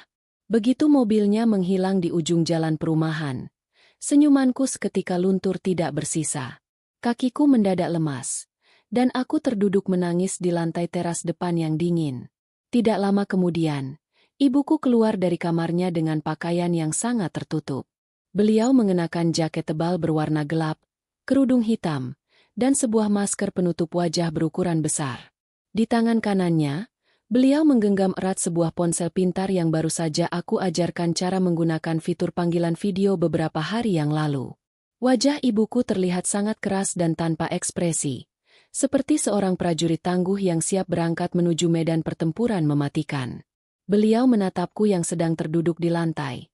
Begitu mobilnya menghilang di ujung jalan perumahan, senyumanku seketika luntur tidak bersisa. Kakiku mendadak lemas, dan aku terduduk menangis di lantai teras depan yang dingin. Tidak lama kemudian, Ibuku keluar dari kamarnya dengan pakaian yang sangat tertutup. Beliau mengenakan jaket tebal berwarna gelap, kerudung hitam, dan sebuah masker penutup wajah berukuran besar. Di tangan kanannya, beliau menggenggam erat sebuah ponsel pintar yang baru saja aku ajarkan cara menggunakan fitur panggilan video beberapa hari yang lalu. Wajah ibuku terlihat sangat keras dan tanpa ekspresi, seperti seorang prajurit tangguh yang siap berangkat menuju medan pertempuran mematikan. Beliau menatapku yang sedang terduduk di lantai,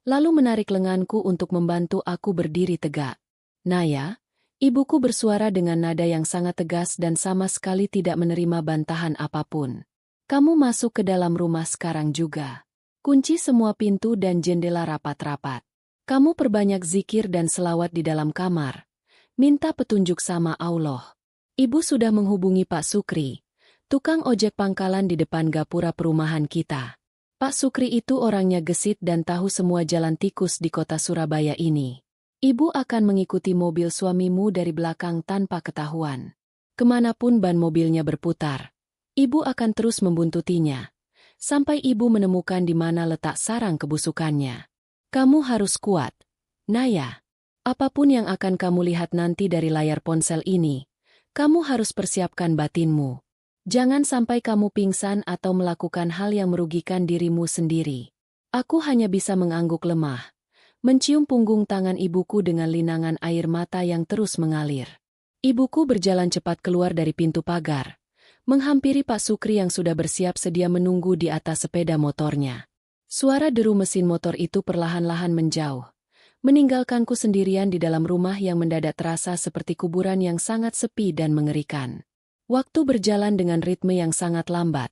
lalu menarik lenganku untuk membantu aku berdiri tegak. "Naya," ibuku bersuara dengan nada yang sangat tegas dan sama sekali tidak menerima bantahan apapun. "Kamu masuk ke dalam rumah sekarang juga. Kunci semua pintu dan jendela rapat-rapat. Kamu perbanyak zikir dan selawat di dalam kamar. Minta petunjuk sama Allah." Ibu sudah menghubungi Pak Sukri, tukang ojek pangkalan di depan gapura perumahan kita. Pak Sukri itu orangnya gesit dan tahu semua jalan tikus di kota Surabaya ini. Ibu akan mengikuti mobil suamimu dari belakang tanpa ketahuan. Kemanapun ban mobilnya berputar, ibu akan terus membuntutinya, sampai ibu menemukan di mana letak sarang kebusukannya. Kamu harus kuat, Naya. Apapun yang akan kamu lihat nanti dari layar ponsel ini, kamu harus persiapkan batinmu. Jangan sampai kamu pingsan atau melakukan hal yang merugikan dirimu sendiri. Aku hanya bisa mengangguk lemah, mencium punggung tangan ibuku dengan linangan air mata yang terus mengalir. Ibuku berjalan cepat keluar dari pintu pagar, menghampiri Pak Sukri yang sudah bersiap sedia menunggu di atas sepeda motornya. Suara deru mesin motor itu perlahan-lahan menjauh, meninggalkanku sendirian di dalam rumah yang mendadak terasa seperti kuburan yang sangat sepi dan mengerikan. Waktu berjalan dengan ritme yang sangat lambat,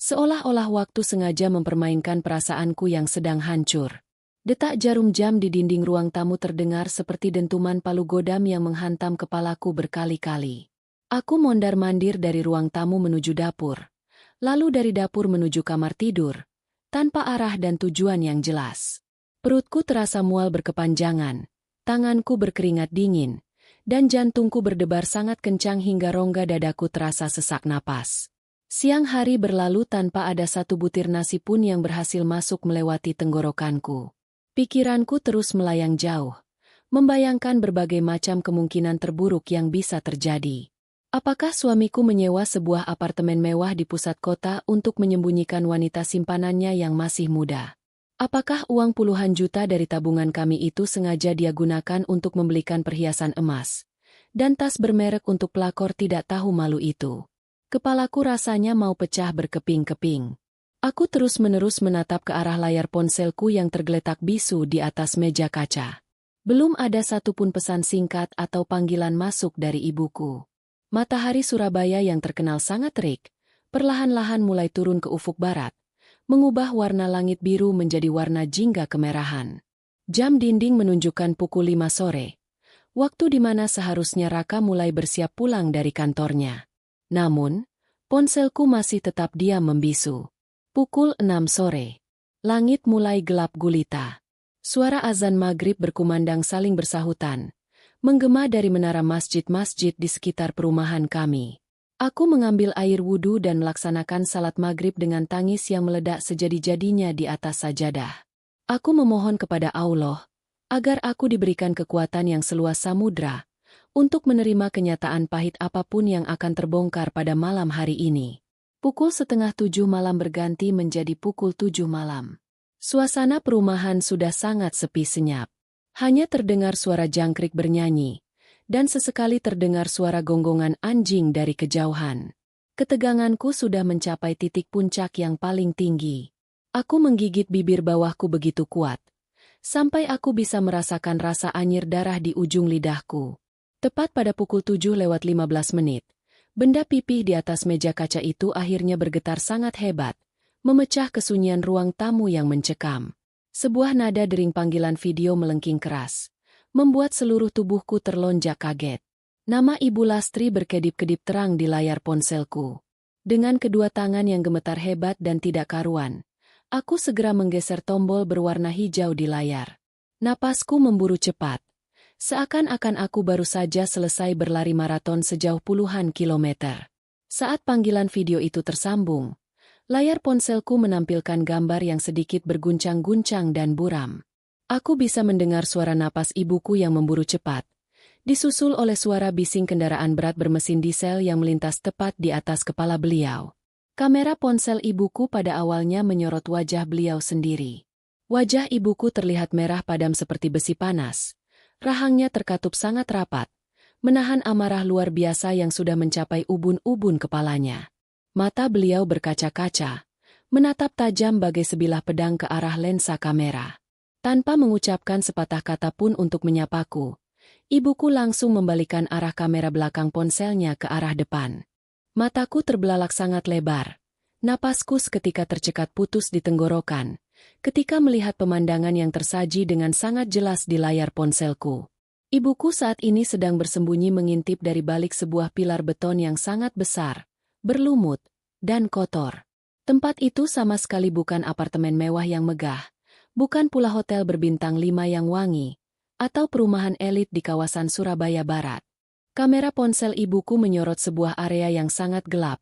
seolah-olah waktu sengaja mempermainkan perasaanku yang sedang hancur. Detak jarum jam di dinding ruang tamu terdengar seperti dentuman palu godam yang menghantam kepalaku berkali-kali. Aku mondar-mandir dari ruang tamu menuju dapur, lalu dari dapur menuju kamar tidur, tanpa arah dan tujuan yang jelas. Perutku terasa mual berkepanjangan, tanganku berkeringat dingin, dan jantungku berdebar sangat kencang hingga rongga dadaku terasa sesak napas. Siang hari berlalu tanpa ada satu butir nasi pun yang berhasil masuk melewati tenggorokanku. Pikiranku terus melayang jauh, membayangkan berbagai macam kemungkinan terburuk yang bisa terjadi. Apakah suamiku menyewa sebuah apartemen mewah di pusat kota untuk menyembunyikan wanita simpanannya yang masih muda? Apakah uang puluhan juta dari tabungan kami itu sengaja dia gunakan untuk membelikan perhiasan emas dan tas bermerek untuk pelakor tidak tahu malu itu? Kepalaku rasanya mau pecah berkeping-keping. Aku terus-menerus menatap ke arah layar ponselku yang tergeletak bisu di atas meja kaca. Belum ada satupun pesan singkat atau panggilan masuk dari ibuku. Matahari Surabaya yang terkenal sangat terik, perlahan-lahan mulai turun ke ufuk barat, mengubah warna langit biru menjadi warna jingga kemerahan. Jam dinding menunjukkan pukul 5 sore, waktu di mana seharusnya Raka mulai bersiap pulang dari kantornya. Namun, ponselku masih tetap diam membisu. Pukul 6 sore. Langit mulai gelap gulita. Suara azan maghrib berkumandang saling bersahutan, menggema dari menara masjid-masjid di sekitar perumahan kami. Aku mengambil air wudhu dan melaksanakan salat maghrib dengan tangis yang meledak sejadi-jadinya di atas sajadah. Aku memohon kepada Allah, agar aku diberikan kekuatan yang seluas samudra, untuk menerima kenyataan pahit apapun yang akan terbongkar pada malam hari ini. Pukul 6:30 malam berganti menjadi pukul 7 malam. Suasana perumahan sudah sangat sepi senyap. Hanya terdengar suara jangkrik bernyanyi, dan sesekali terdengar suara gonggongan anjing dari kejauhan. Keteganganku sudah mencapai titik puncak yang paling tinggi. Aku menggigit bibir bawahku begitu kuat, sampai aku bisa merasakan rasa anyir darah di ujung lidahku. Tepat pada pukul 7:15, benda pipih di atas meja kaca itu akhirnya bergetar sangat hebat, memecah kesunyian ruang tamu yang mencekam. Sebuah nada dering panggilan video melengking keras, membuat seluruh tubuhku terlonjak kaget. Nama Ibu Lastri berkedip-kedip terang di layar ponselku. Dengan kedua tangan yang gemetar hebat dan tidak karuan, aku segera menggeser tombol berwarna hijau di layar. Napasku memburu cepat, seakan-akan aku baru saja selesai berlari maraton sejauh puluhan kilometer. Saat panggilan video itu tersambung, Layar ponselku menampilkan gambar yang sedikit berguncang-guncang dan buram. Aku bisa mendengar suara napas ibuku yang memburu cepat, disusul oleh suara bising kendaraan berat bermesin diesel yang melintas tepat di atas kepala beliau. Kamera ponsel ibuku pada awalnya menyorot wajah beliau sendiri. Wajah ibuku terlihat merah padam seperti besi panas. Rahangnya terkatup sangat rapat, menahan amarah luar biasa yang sudah mencapai ubun-ubun kepalanya. Mata beliau berkaca-kaca, menatap tajam bagai sebilah pedang ke arah lensa kamera. Tanpa mengucapkan sepatah kata pun untuk menyapaku, ibuku langsung membalikan arah kamera belakang ponselnya ke arah depan. Mataku terbelalak sangat lebar. Napasku seketika tercekat putus di tenggorokan, ketika melihat pemandangan yang tersaji dengan sangat jelas di layar ponselku. Ibuku saat ini sedang bersembunyi mengintip dari balik sebuah pilar beton yang sangat besar, berlumut, dan kotor. Tempat itu sama sekali bukan apartemen mewah yang megah, bukan pula hotel berbintang 5 yang wangi, atau perumahan elit di kawasan Surabaya Barat. Kamera ponsel ibuku menyorot sebuah area yang sangat gelap,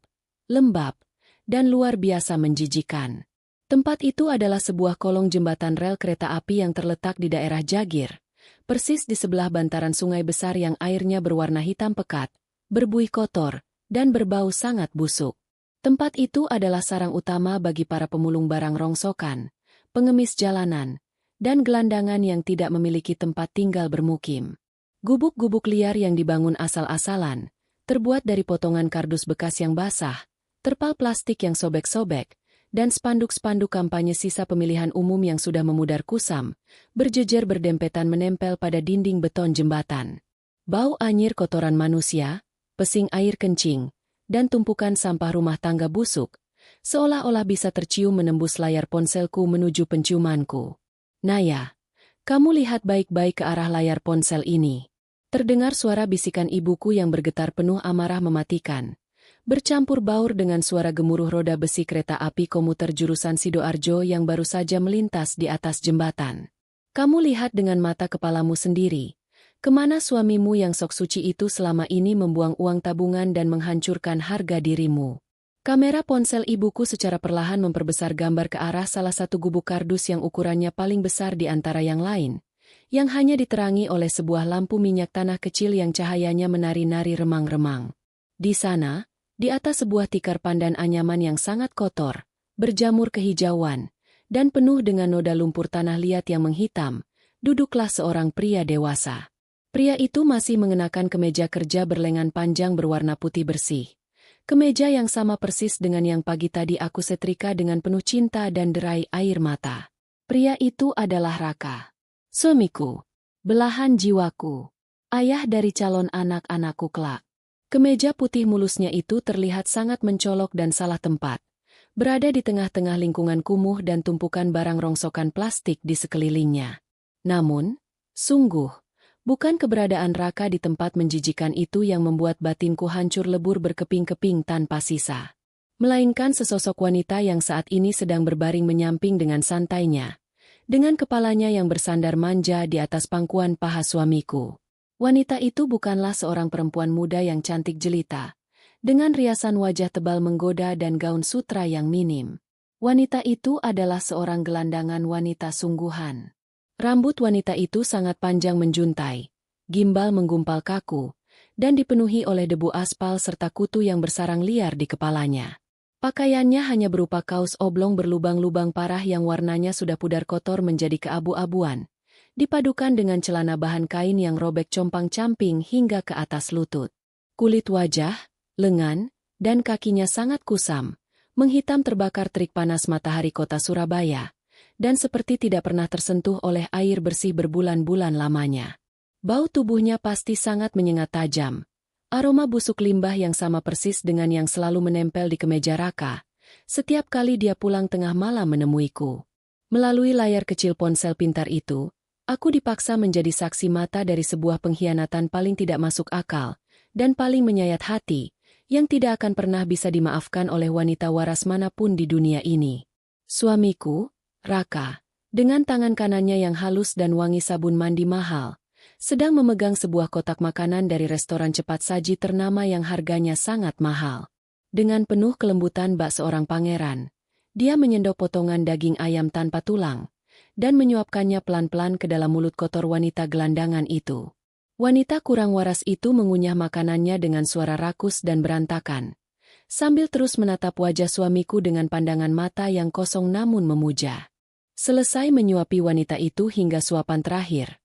lembab, dan luar biasa menjijikan. Tempat itu adalah sebuah kolong jembatan rel kereta api yang terletak di daerah Jagir, persis di sebelah bantaran sungai besar yang airnya berwarna hitam pekat, berbuih kotor, dan berbau sangat busuk. Tempat itu adalah sarang utama bagi para pemulung barang rongsokan, pengemis jalanan, dan gelandangan yang tidak memiliki tempat tinggal bermukim. Gubuk-gubuk liar yang dibangun asal-asalan, terbuat dari potongan kardus bekas yang basah, terpal plastik yang sobek-sobek, dan spanduk-spanduk kampanye sisa pemilihan umum yang sudah memudar kusam, berjejer berdempetan menempel pada dinding beton jembatan. Bau anyir kotoran manusia, pesing air kencing, dan tumpukan sampah rumah tangga busuk, seolah-olah bisa tercium menembus layar ponselku menuju penciumanku. Naya, kamu lihat baik-baik ke arah layar ponsel ini. Terdengar suara bisikan ibuku yang bergetar penuh amarah mematikan, bercampur baur dengan suara gemuruh roda besi kereta api komuter jurusan Sidoarjo yang baru saja melintas di atas jembatan. Kamu lihat dengan mata kepalamu sendiri, kemana suamimu yang sok suci itu selama ini membuang uang tabungan dan menghancurkan harga dirimu. Kamera ponsel ibuku secara perlahan memperbesar gambar ke arah salah satu gubuk kardus yang ukurannya paling besar di antara yang lain, yang hanya diterangi oleh sebuah lampu minyak tanah kecil yang cahayanya menari-nari remang-remang. Di sana, di atas sebuah tikar pandan anyaman yang sangat kotor, berjamur kehijauan, dan penuh dengan noda lumpur tanah liat yang menghitam, duduklah seorang pria dewasa. Pria itu masih mengenakan kemeja kerja berlengan panjang berwarna putih bersih. Kemeja yang sama persis dengan yang pagi tadi aku setrika dengan penuh cinta dan derai air mata. Pria itu adalah Raka. Suamiku, belahan jiwaku, ayah dari calon anak-anakku kelak. Kemeja putih mulusnya itu terlihat sangat mencolok dan salah tempat, berada di tengah-tengah lingkungan kumuh dan tumpukan barang rongsokan plastik di sekelilingnya. Namun, sungguh, bukan keberadaan Raka di tempat menjijikan itu yang membuat batinku hancur lebur berkeping-keping tanpa sisa. Melainkan sesosok wanita yang saat ini sedang berbaring menyamping dengan santainya, dengan kepalanya yang bersandar manja di atas pangkuan paha suamiku. Wanita itu bukanlah seorang perempuan muda yang cantik jelita, dengan riasan wajah tebal menggoda dan gaun sutra yang minim. Wanita itu adalah seorang gelandangan wanita sungguhan. Rambut wanita itu sangat panjang menjuntai, gimbal menggumpal kaku, dan dipenuhi oleh debu aspal serta kutu yang bersarang liar di kepalanya. Pakaiannya hanya berupa kaos oblong berlubang-lubang parah yang warnanya sudah pudar kotor menjadi keabu-abuan, dipadukan dengan celana bahan kain yang robek compang-camping hingga ke atas lutut. Kulit wajah, lengan, dan kakinya sangat kusam, menghitam terbakar terik panas matahari kota Surabaya, dan seperti tidak pernah tersentuh oleh air bersih berbulan-bulan lamanya. Bau tubuhnya pasti sangat menyengat tajam. Aroma busuk limbah yang sama persis dengan yang selalu menempel di kemeja Raka, setiap kali dia pulang tengah malam menemuiku. Melalui layar kecil ponsel pintar itu, aku dipaksa menjadi saksi mata dari sebuah pengkhianatan paling tidak masuk akal, dan paling menyayat hati, yang tidak akan pernah bisa dimaafkan oleh wanita waras manapun di dunia ini. Suamiku, Raka, dengan tangan kanannya yang halus dan wangi sabun mandi mahal, sedang memegang sebuah kotak makanan dari restoran cepat saji ternama yang harganya sangat mahal. Dengan penuh kelembutan bak seorang pangeran, Dia menyendok potongan daging ayam tanpa tulang, dan menyuapkannya pelan-pelan ke dalam mulut kotor wanita gelandangan itu. Wanita kurang waras itu mengunyah makanannya dengan suara rakus dan berantakan, sambil terus menatap wajah suamiku dengan pandangan mata yang kosong namun memuja. Selesai menyuapi wanita itu hingga suapan terakhir,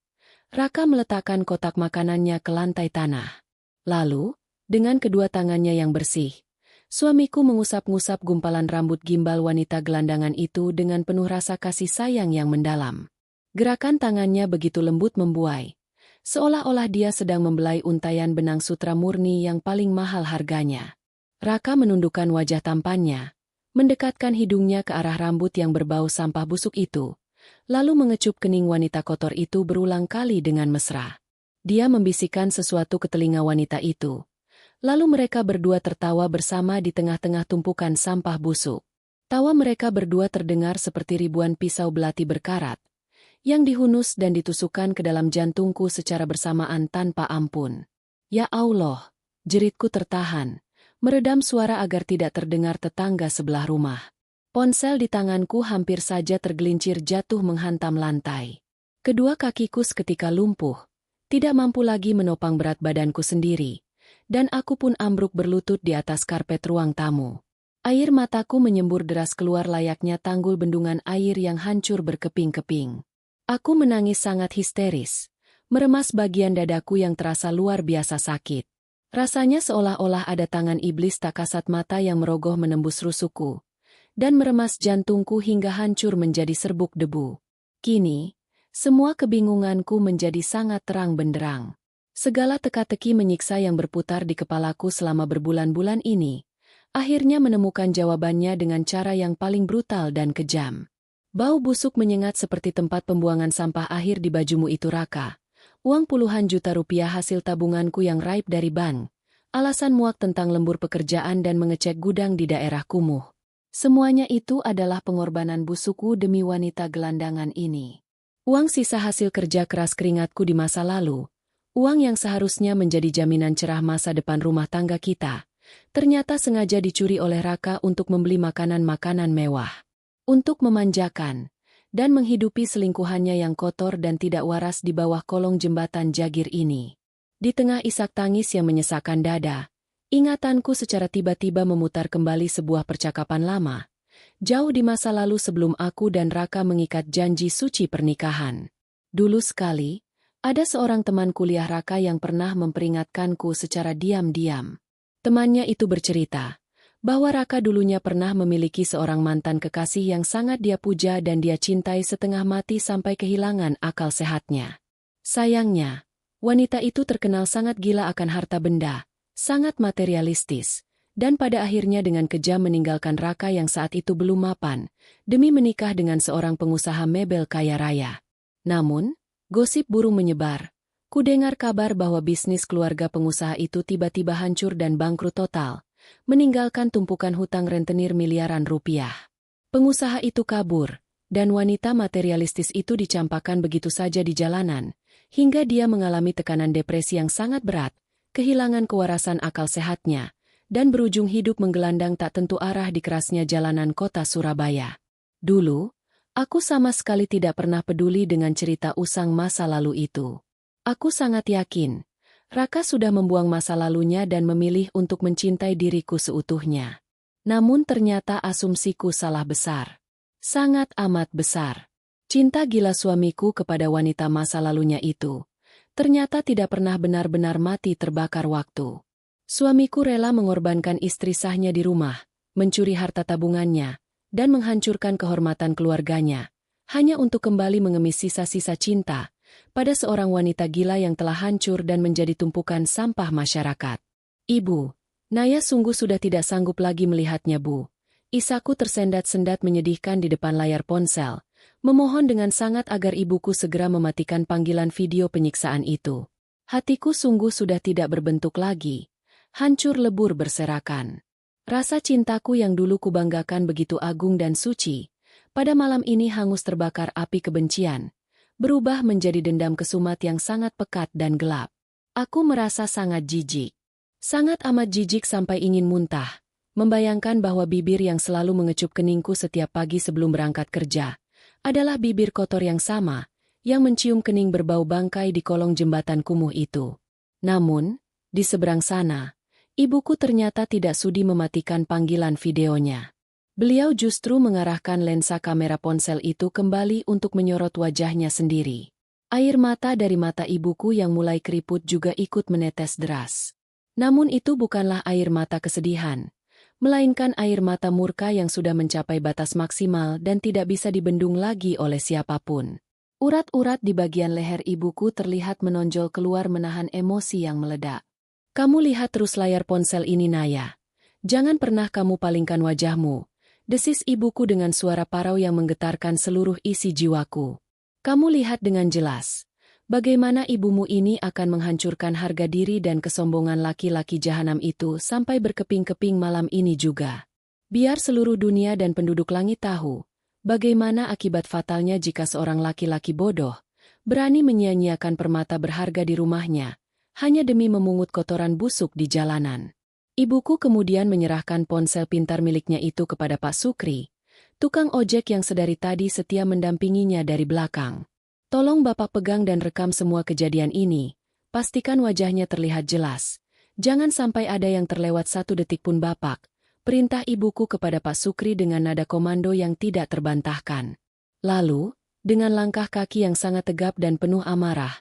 Raka meletakkan kotak makanannya ke lantai tanah. Lalu, dengan kedua tangannya yang bersih, suamiku mengusap-ngusap gumpalan rambut gimbal wanita gelandangan itu dengan penuh rasa kasih sayang yang mendalam. Gerakan tangannya begitu lembut membuai, seolah-olah dia sedang membelai untayan benang sutra murni yang paling mahal harganya. Raka menundukkan wajah tampannya, mendekatkan hidungnya ke arah rambut yang berbau sampah busuk itu, lalu mengecup kening wanita kotor itu berulang kali dengan mesra. Dia membisikkan sesuatu ke telinga wanita itu. Lalu mereka berdua tertawa bersama di tengah-tengah tumpukan sampah busuk. Tawa mereka berdua terdengar seperti ribuan pisau belati berkarat, yang dihunus dan ditusukkan ke dalam jantungku secara bersamaan tanpa ampun. Ya Allah, jeritku tertahan, meredam suara agar tidak terdengar tetangga sebelah rumah. Ponsel di tanganku hampir saja tergelincir jatuh menghantam lantai. Kedua kakiku seketika lumpuh, tidak mampu lagi menopang berat badanku sendiri. Dan aku pun ambruk berlutut di atas karpet ruang tamu. Air mataku menyembur deras keluar layaknya tanggul bendungan air yang hancur berkeping-keping. Aku menangis sangat histeris, meremas bagian dadaku yang terasa luar biasa sakit. Rasanya seolah-olah ada tangan iblis tak kasat mata yang merogoh menembus rusukku, dan meremas jantungku hingga hancur menjadi serbuk debu. Kini, semua kebingunganku menjadi sangat terang benderang. Segala teka-teki menyiksa yang berputar di kepalaku selama berbulan-bulan ini, akhirnya menemukan jawabannya dengan cara yang paling brutal dan kejam. Bau busuk menyengat seperti tempat pembuangan sampah akhir di bajumu itu, Raka. Uang puluhan juta rupiah hasil tabunganku yang raib dari bank. Alasan muak tentang lembur pekerjaan dan mengecek gudang di daerah kumuh. Semuanya itu adalah pengorbanan busukku demi wanita gelandangan ini. Uang sisa hasil kerja keras keringatku di masa lalu, uang yang seharusnya menjadi jaminan cerah masa depan rumah tangga kita, ternyata sengaja dicuri oleh Raka untuk membeli makanan-makanan mewah. Untuk memanjakan dan menghidupi selingkuhannya yang kotor dan tidak waras di bawah kolong jembatan Jagir ini. Di tengah isak tangis yang menyesakkan dada, ingatanku secara tiba-tiba memutar kembali sebuah percakapan lama, jauh di masa lalu sebelum aku dan Raka mengikat janji suci pernikahan. Dulu sekali, ada seorang teman kuliah Raka yang pernah memperingatkanku secara diam-diam. Temannya itu bercerita bahwa Raka dulunya pernah memiliki seorang mantan kekasih yang sangat dia puja dan dia cintai setengah mati sampai kehilangan akal sehatnya. Sayangnya, wanita itu terkenal sangat gila akan harta benda, sangat materialistis, dan pada akhirnya dengan kejam meninggalkan Raka yang saat itu belum mapan, demi menikah dengan seorang pengusaha mebel kaya raya. Namun, gosip burung menyebar. Kudengar kabar bahwa bisnis keluarga pengusaha itu tiba-tiba hancur dan bangkrut total, meninggalkan tumpukan hutang rentenir miliaran rupiah. Pengusaha itu kabur, dan wanita materialistis itu dicampakkan begitu saja di jalanan, hingga dia mengalami tekanan depresi yang sangat berat, kehilangan kewarasan akal sehatnya, dan berujung hidup menggelandang tak tentu arah di kerasnya jalanan kota Surabaya. Dulu, aku sama sekali tidak pernah peduli dengan cerita usang masa lalu itu. Aku sangat yakin, Raka sudah membuang masa lalunya dan memilih untuk mencintai diriku seutuhnya. Namun ternyata asumsiku salah besar. Sangat amat besar. Cinta gila suamiku kepada wanita masa lalunya itu, ternyata tidak pernah benar-benar mati terbakar waktu. Suamiku rela mengorbankan istri sahnya di rumah, mencuri harta tabungannya, dan menghancurkan kehormatan keluarganya, hanya untuk kembali mengemis sisa-sisa cinta pada seorang wanita gila yang telah hancur dan menjadi tumpukan sampah masyarakat. Ibu, Naya sungguh sudah tidak sanggup lagi melihatnya, Bu. Isaku tersendat-sendat menyedihkan di depan layar ponsel, memohon dengan sangat agar ibuku segera mematikan panggilan video penyiksaan itu. Hatiku sungguh sudah tidak berbentuk lagi, hancur lebur berserakan. Rasa cintaku yang dulu kubanggakan begitu agung dan suci, pada malam ini hangus terbakar api kebencian, berubah menjadi dendam kesumat yang sangat pekat dan gelap. Aku merasa sangat jijik. Sangat amat jijik sampai ingin muntah, membayangkan bahwa bibir yang selalu mengecup keningku setiap pagi sebelum berangkat kerja adalah bibir kotor yang sama, yang mencium kening berbau bangkai di kolong jembatan kumuh itu. Namun, di seberang sana, ibuku ternyata tidak sudi mematikan panggilan videonya. Beliau justru mengarahkan lensa kamera ponsel itu kembali untuk menyorot wajahnya sendiri. Air mata dari mata ibuku yang mulai keriput juga ikut menetes deras. Namun itu bukanlah air mata kesedihan, melainkan air mata murka yang sudah mencapai batas maksimal dan tidak bisa dibendung lagi oleh siapapun. Urat-urat di bagian leher ibuku terlihat menonjol keluar menahan emosi yang meledak. "Kamu lihat terus layar ponsel ini, Naya. Jangan pernah kamu palingkan wajahmu," desis ibuku dengan suara parau yang menggetarkan seluruh isi jiwaku. "Kamu lihat dengan jelas bagaimana ibumu ini akan menghancurkan harga diri dan kesombongan laki-laki jahanam itu sampai berkeping-keping malam ini juga. Biar seluruh dunia dan penduduk langit tahu bagaimana akibat fatalnya jika seorang laki-laki bodoh berani menyia-nyiakan permata berharga di rumahnya hanya demi memungut kotoran busuk di jalanan." Ibuku kemudian menyerahkan ponsel pintar miliknya itu kepada Pak Sukri, tukang ojek yang sedari tadi setia mendampinginya dari belakang. "Tolong Bapak pegang dan rekam semua kejadian ini, pastikan wajahnya terlihat jelas. Jangan sampai ada yang terlewat satu detik pun Bapak," perintah ibuku kepada Pak Sukri dengan nada komando yang tidak terbantahkan. Lalu, dengan langkah kaki yang sangat tegap dan penuh amarah,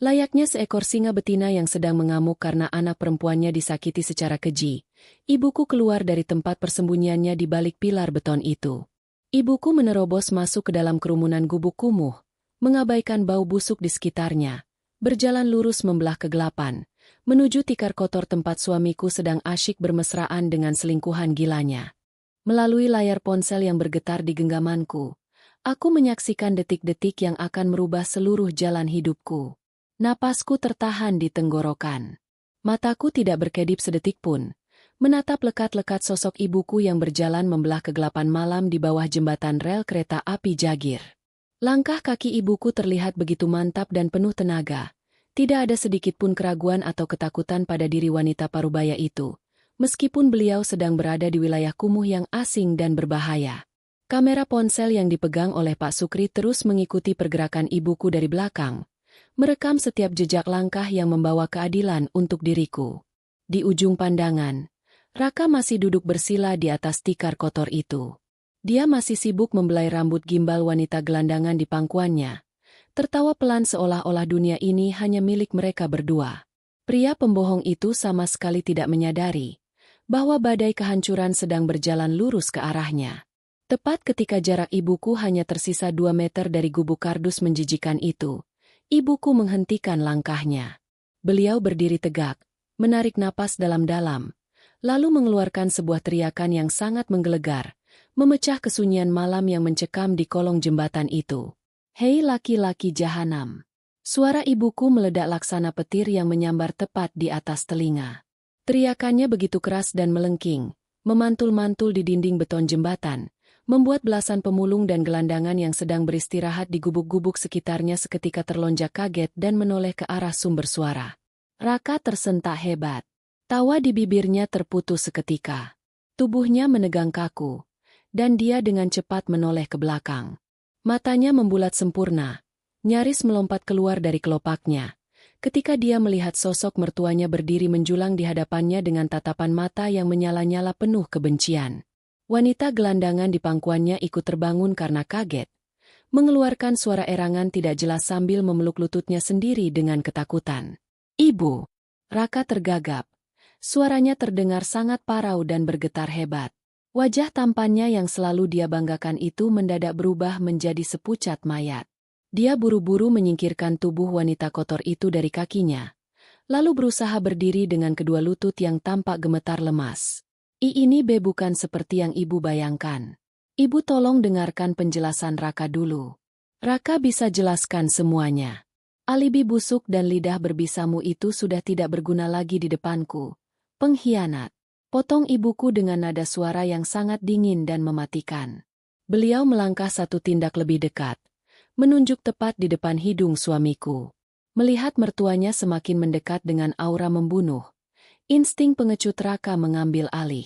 layaknya seekor singa betina yang sedang mengamuk karena anak perempuannya disakiti secara keji, ibuku keluar dari tempat persembunyiannya di balik pilar beton itu. Ibuku menerobos masuk ke dalam kerumunan gubuk kumuh, mengabaikan bau busuk di sekitarnya, berjalan lurus membelah kegelapan, menuju tikar kotor tempat suamiku sedang asyik bermesraan dengan selingkuhan gilanya. Melalui layar ponsel yang bergetar di genggamanku, aku menyaksikan detik-detik yang akan merubah seluruh jalan hidupku. Napasku tertahan di tenggorokan. Mataku tidak berkedip sedetik pun, menatap lekat-lekat sosok ibuku yang berjalan membelah kegelapan malam di bawah jembatan rel kereta api Jagir. Langkah kaki ibuku terlihat begitu mantap dan penuh tenaga. Tidak ada sedikit pun keraguan atau ketakutan pada diri wanita parubaya itu, meskipun beliau sedang berada di wilayah kumuh yang asing dan berbahaya. Kamera ponsel yang dipegang oleh Pak Sukri terus mengikuti pergerakan ibuku dari belakang, merekam setiap jejak langkah yang membawa keadilan untuk diriku. Di ujung pandangan, Raka masih duduk bersila di atas tikar kotor itu. Dia masih sibuk membelai rambut gimbal wanita gelandangan di pangkuannya, tertawa pelan seolah-olah dunia ini hanya milik mereka berdua. Pria pembohong itu sama sekali tidak menyadari bahwa badai kehancuran sedang berjalan lurus ke arahnya. Tepat ketika jarak ibuku hanya tersisa 2 meter dari gubuk kardus menjijikan itu, ibuku menghentikan langkahnya. Beliau berdiri tegak, menarik napas dalam-dalam, lalu mengeluarkan sebuah teriakan yang sangat menggelegar, memecah kesunyian malam yang mencekam di kolong jembatan itu. "Hei laki-laki jahanam!" Suara ibuku meledak laksana petir yang menyambar tepat di atas telinga. Teriakannya begitu keras dan melengking, memantul-mantul di dinding beton jembatan, membuat belasan pemulung dan gelandangan yang sedang beristirahat di gubuk-gubuk sekitarnya seketika terlonjak kaget dan menoleh ke arah sumber suara. Raka tersentak hebat. Tawa di bibirnya terputus seketika. Tubuhnya menegang kaku, dan dia dengan cepat menoleh ke belakang. Matanya membulat sempurna, nyaris melompat keluar dari kelopaknya, ketika dia melihat sosok mertuanya berdiri menjulang di hadapannya dengan tatapan mata yang menyala-nyala penuh kebencian. Wanita gelandangan di pangkuannya ikut terbangun karena kaget, mengeluarkan suara erangan tidak jelas sambil memeluk lututnya sendiri dengan ketakutan. "Ibu!" Raka tergagap. Suaranya terdengar sangat parau dan bergetar hebat. Wajah tampannya yang selalu dia banggakan itu mendadak berubah menjadi sepucat mayat. Dia buru-buru menyingkirkan tubuh wanita kotor itu dari kakinya, lalu berusaha berdiri dengan kedua lutut yang tampak gemetar lemas. Ini bukan seperti yang ibu bayangkan. Ibu tolong dengarkan penjelasan Raka dulu. Raka bisa jelaskan semuanya. Alibi busuk dan lidah berbisamu itu sudah tidak berguna lagi di depanku. Pengkhianat. Potong ibuku dengan nada suara yang sangat dingin dan mematikan. Beliau melangkah satu tindak lebih dekat, menunjuk tepat di depan hidung suamiku. Melihat mertuanya semakin mendekat dengan aura membunuh, insting pengecut Raka mengambil alih.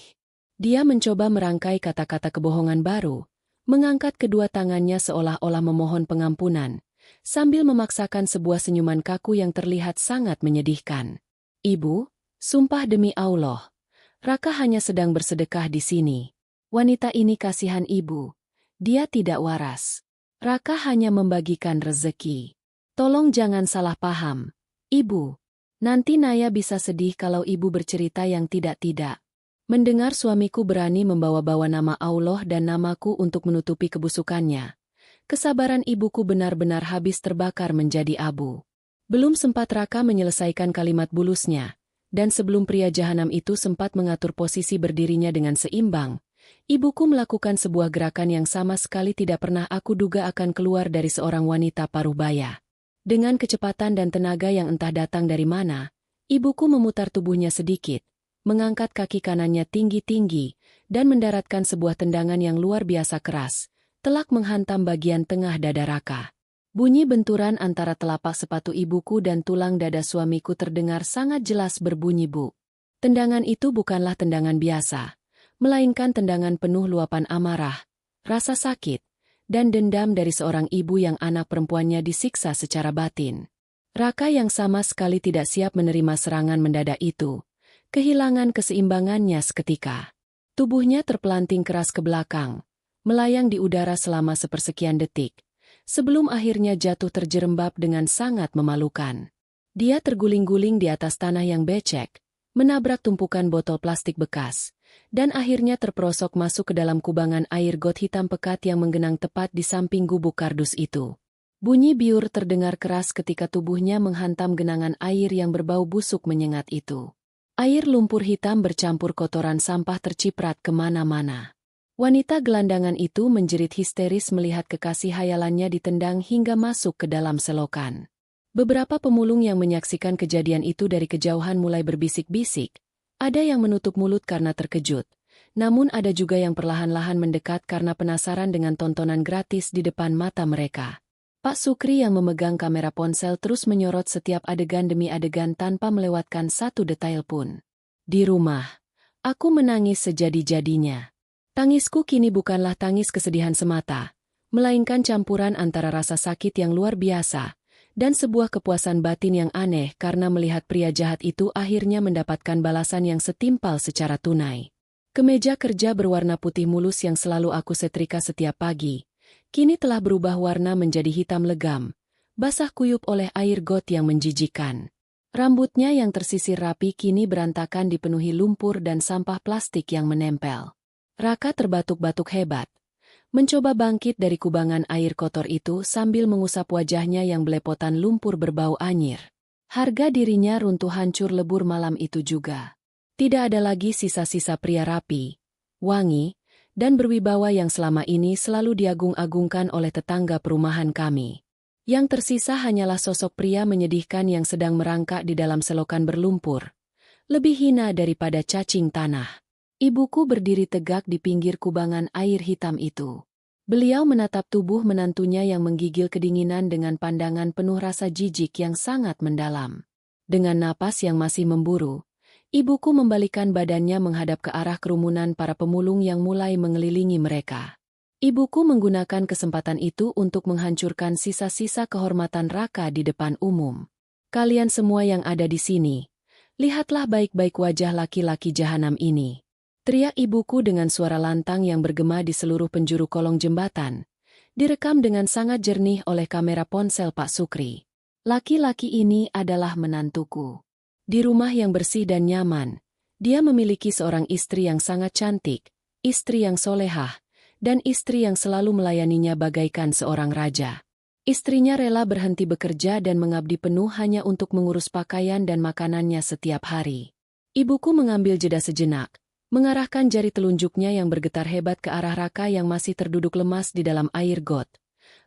Dia mencoba merangkai kata-kata kebohongan baru, mengangkat kedua tangannya seolah-olah memohon pengampunan, sambil memaksakan sebuah senyuman kaku yang terlihat sangat menyedihkan. Ibu, sumpah demi Allah, Raka hanya sedang bersedekah di sini. Wanita ini kasihan ibu. Dia tidak waras. Raka hanya membagikan rezeki. Tolong jangan salah paham, ibu. Nanti Naya bisa sedih kalau ibu bercerita yang tidak-tidak. Mendengar suamiku berani membawa-bawa nama Allah dan namaku untuk menutupi kebusukannya, kesabaran ibuku benar-benar habis terbakar menjadi abu. Belum sempat Raka menyelesaikan kalimat bulusnya, dan sebelum pria jahanam itu sempat mengatur posisi berdirinya dengan seimbang, ibuku melakukan sebuah gerakan yang sama sekali tidak pernah aku duga akan keluar dari seorang wanita paruh baya. Dengan kecepatan dan tenaga yang entah datang dari mana, ibuku memutar tubuhnya sedikit, mengangkat kaki kanannya tinggi-tinggi, dan mendaratkan sebuah tendangan yang luar biasa keras, telak menghantam bagian tengah dada Raka. Bunyi benturan antara telapak sepatu ibuku dan tulang dada suamiku terdengar sangat jelas berbunyi buk. Tendangan itu bukanlah tendangan biasa, melainkan tendangan penuh luapan amarah, rasa sakit, dan dendam dari seorang ibu yang anak perempuannya disiksa secara batin. Raka yang sama sekali tidak siap menerima serangan mendadak itu, kehilangan keseimbangannya seketika. Tubuhnya terpelanting keras ke belakang, melayang di udara selama sepersekian detik, sebelum akhirnya jatuh terjerembab dengan sangat memalukan. Dia terguling-guling di atas tanah yang becek, menabrak tumpukan botol plastik bekas, dan akhirnya terperosok masuk ke dalam kubangan air got hitam pekat yang menggenang tepat di samping gubuk kardus itu. Bunyi biur terdengar keras ketika tubuhnya menghantam genangan air yang berbau busuk menyengat itu. Air lumpur hitam bercampur kotoran sampah terciprat kemana-mana. Wanita gelandangan itu menjerit histeris melihat kekasih hayalannya ditendang hingga masuk ke dalam selokan. Beberapa pemulung yang menyaksikan kejadian itu dari kejauhan mulai berbisik-bisik. Ada yang menutup mulut karena terkejut, namun ada juga yang perlahan-lahan mendekat karena penasaran dengan tontonan gratis di depan mata mereka. Pak Sukri yang memegang kamera ponsel terus menyorot setiap adegan demi adegan tanpa melewatkan satu detail pun. Di rumah, aku menangis sejadi-jadinya. Tangisku kini bukanlah tangis kesedihan semata, melainkan campuran antara rasa sakit yang luar biasa, dan sebuah kepuasan batin yang aneh karena melihat pria jahat itu akhirnya mendapatkan balasan yang setimpal secara tunai. Kemeja kerja berwarna putih mulus yang selalu aku setrika setiap pagi, kini telah berubah warna menjadi hitam legam, basah kuyup oleh air got yang menjijikkan. Rambutnya yang tersisir rapi kini berantakan dipenuhi lumpur dan sampah plastik yang menempel. Raka terbatuk-batuk hebat, mencoba bangkit dari kubangan air kotor itu sambil mengusap wajahnya yang belepotan lumpur berbau anyir. Harga dirinya runtuh hancur lebur malam itu juga. Tidak ada lagi sisa-sisa pria rapi, wangi, dan berwibawa yang selama ini selalu diagung-agungkan oleh tetangga perumahan kami. Yang tersisa hanyalah sosok pria menyedihkan yang sedang merangkak di dalam selokan berlumpur, lebih hina daripada cacing tanah. Ibuku berdiri tegak di pinggir kubangan air hitam itu. Beliau menatap tubuh menantunya yang menggigil kedinginan dengan pandangan penuh rasa jijik yang sangat mendalam. Dengan napas yang masih memburu, ibuku membalikkan badannya menghadap ke arah kerumunan para pemulung yang mulai mengelilingi mereka. Ibuku menggunakan kesempatan itu untuk menghancurkan sisa-sisa kehormatan Raka di depan umum. Kalian semua yang ada di sini, lihatlah baik-baik wajah laki-laki jahanam ini. Teriak ibuku dengan suara lantang yang bergema di seluruh penjuru kolong jembatan, direkam dengan sangat jernih oleh kamera ponsel Pak Sukri. Laki-laki ini adalah menantuku. Di rumah yang bersih dan nyaman, dia memiliki seorang istri yang sangat cantik, istri yang solehah, dan istri yang selalu melayaninya bagaikan seorang raja. Istrinya rela berhenti bekerja dan mengabdi penuh hanya untuk mengurus pakaian dan makanannya setiap hari. Ibuku mengambil jeda sejenak, mengarahkan jari telunjuknya yang bergetar hebat ke arah Raka yang masih terduduk lemas di dalam air got,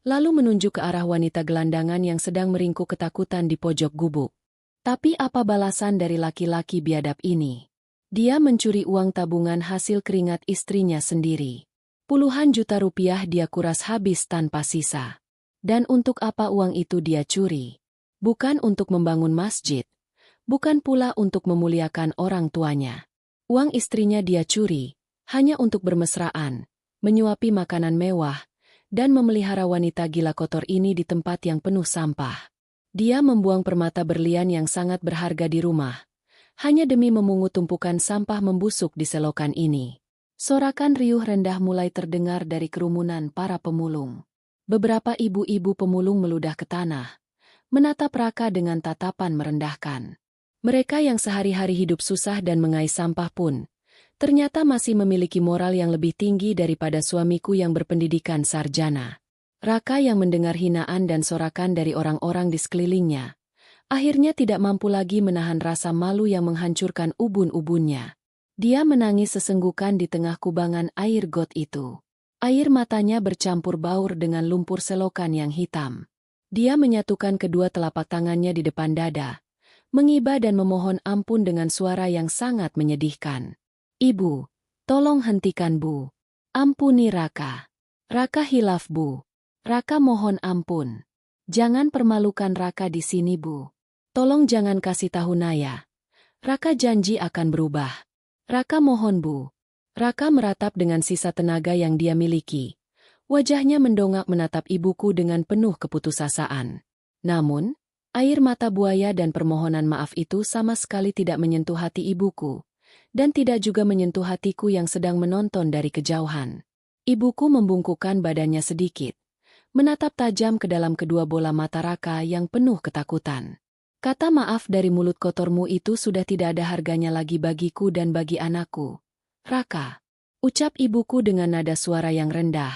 lalu menunjuk ke arah wanita gelandangan yang sedang meringkuk ketakutan di pojok gubuk. Tapi apa balasan dari laki-laki biadab ini? Dia mencuri uang tabungan hasil keringat istrinya sendiri. Puluhan juta rupiah dia kuras habis tanpa sisa. Dan untuk apa uang itu dia curi? Bukan untuk membangun masjid, bukan pula untuk memuliakan orang tuanya. Uang istrinya dia curi, hanya untuk bermesraan, menyuapi makanan mewah, dan memelihara wanita gila kotor ini di tempat yang penuh sampah. Dia membuang permata berlian yang sangat berharga di rumah, hanya demi memungut tumpukan sampah membusuk di selokan ini. Sorakan riuh rendah mulai terdengar dari kerumunan para pemulung. Beberapa ibu-ibu pemulung meludah ke tanah, menatap Raka dengan tatapan merendahkan. Mereka yang sehari-hari hidup susah dan mengais sampah pun, ternyata masih memiliki moral yang lebih tinggi daripada suamiku yang berpendidikan sarjana. Raka yang mendengar hinaan dan sorakan dari orang-orang di sekelilingnya, akhirnya tidak mampu lagi menahan rasa malu yang menghancurkan ubun-ubunnya. Dia menangis sesenggukan di tengah kubangan air got itu. Air matanya bercampur baur dengan lumpur selokan yang hitam. Dia menyatukan kedua telapak tangannya di depan dada, mengiba dan memohon ampun dengan suara yang sangat menyedihkan. "Ibu, tolong hentikan Bu. Ampuni Raka. Raka hilaf Bu. Raka mohon ampun. Jangan permalukan Raka di sini Bu. Tolong jangan kasih tahu Naya. Raka janji akan berubah. Raka mohon Bu." Raka meratap dengan sisa tenaga yang dia miliki. Wajahnya mendongak menatap ibuku dengan penuh keputusasaan. Namun, air mata buaya dan permohonan maaf itu sama sekali tidak menyentuh hati ibuku, dan tidak juga menyentuh hatiku yang sedang menonton dari kejauhan. Ibuku membungkukkan badannya sedikit, menatap tajam ke dalam kedua bola mata Raka yang penuh ketakutan. "Kata maaf dari mulut kotormu itu sudah tidak ada harganya lagi bagiku dan bagi anakku, Raka," ucap ibuku dengan nada suara yang rendah,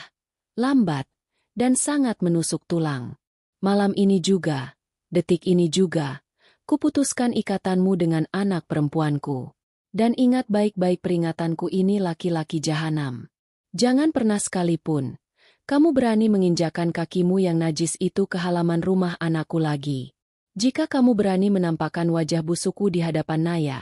lambat, dan sangat menusuk tulang. "Malam ini juga, detik ini juga, kuputuskan ikatanmu dengan anak perempuanku. Dan ingat baik-baik peringatanku ini laki-laki jahanam. Jangan pernah sekalipun kamu berani menginjakan kakimu yang najis itu ke halaman rumah anakku lagi. Jika kamu berani menampakkan wajah busukku di hadapan Naya,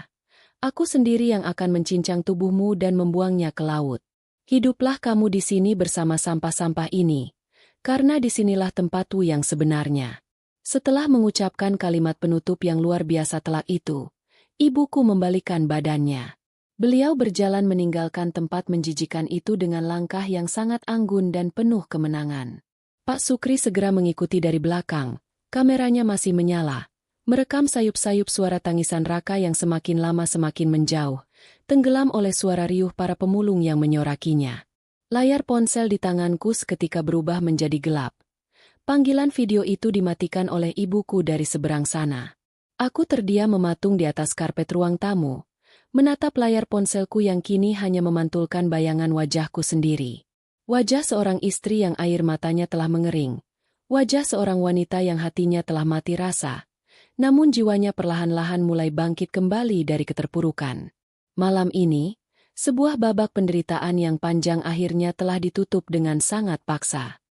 aku sendiri yang akan mencincang tubuhmu dan membuangnya ke laut. Hiduplah kamu di sini bersama sampah-sampah ini, karena disinilah tempatmu yang sebenarnya." Setelah mengucapkan kalimat penutup yang luar biasa telak itu, ibuku membalikan badannya. Beliau berjalan meninggalkan tempat menjijikan itu dengan langkah yang sangat anggun dan penuh kemenangan. Pak Sukri segera mengikuti dari belakang, kameranya masih menyala, merekam sayup-sayup suara tangisan Raka yang semakin lama semakin menjauh, tenggelam oleh suara riuh para pemulung yang menyorakinya. Layar ponsel di tanganku seketika berubah menjadi gelap. Panggilan video itu dimatikan oleh ibuku dari seberang sana. Aku terdiam mematung di atas karpet ruang tamu, menatap layar ponselku yang kini hanya memantulkan bayangan wajahku sendiri. Wajah seorang istri yang air matanya telah mengering. Wajah seorang wanita yang hatinya telah mati rasa, namun jiwanya perlahan-lahan mulai bangkit kembali dari keterpurukan. Malam ini, sebuah babak penderitaan yang panjang akhirnya telah ditutup dengan sangat paksa.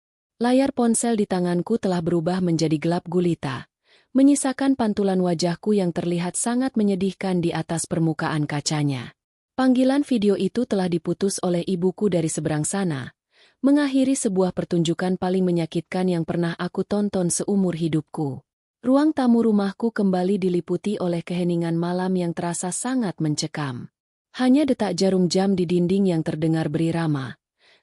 Layar ponsel di tanganku telah berubah menjadi gelap gulita, menyisakan pantulan wajahku yang terlihat sangat menyedihkan di atas permukaan kacanya. Panggilan video itu telah diputus oleh ibuku dari seberang sana, mengakhiri sebuah pertunjukan paling menyakitkan yang pernah aku tonton seumur hidupku. Ruang tamu rumahku kembali diliputi oleh keheningan malam yang terasa sangat mencekam. Hanya detak jarum jam di dinding yang terdengar berirama,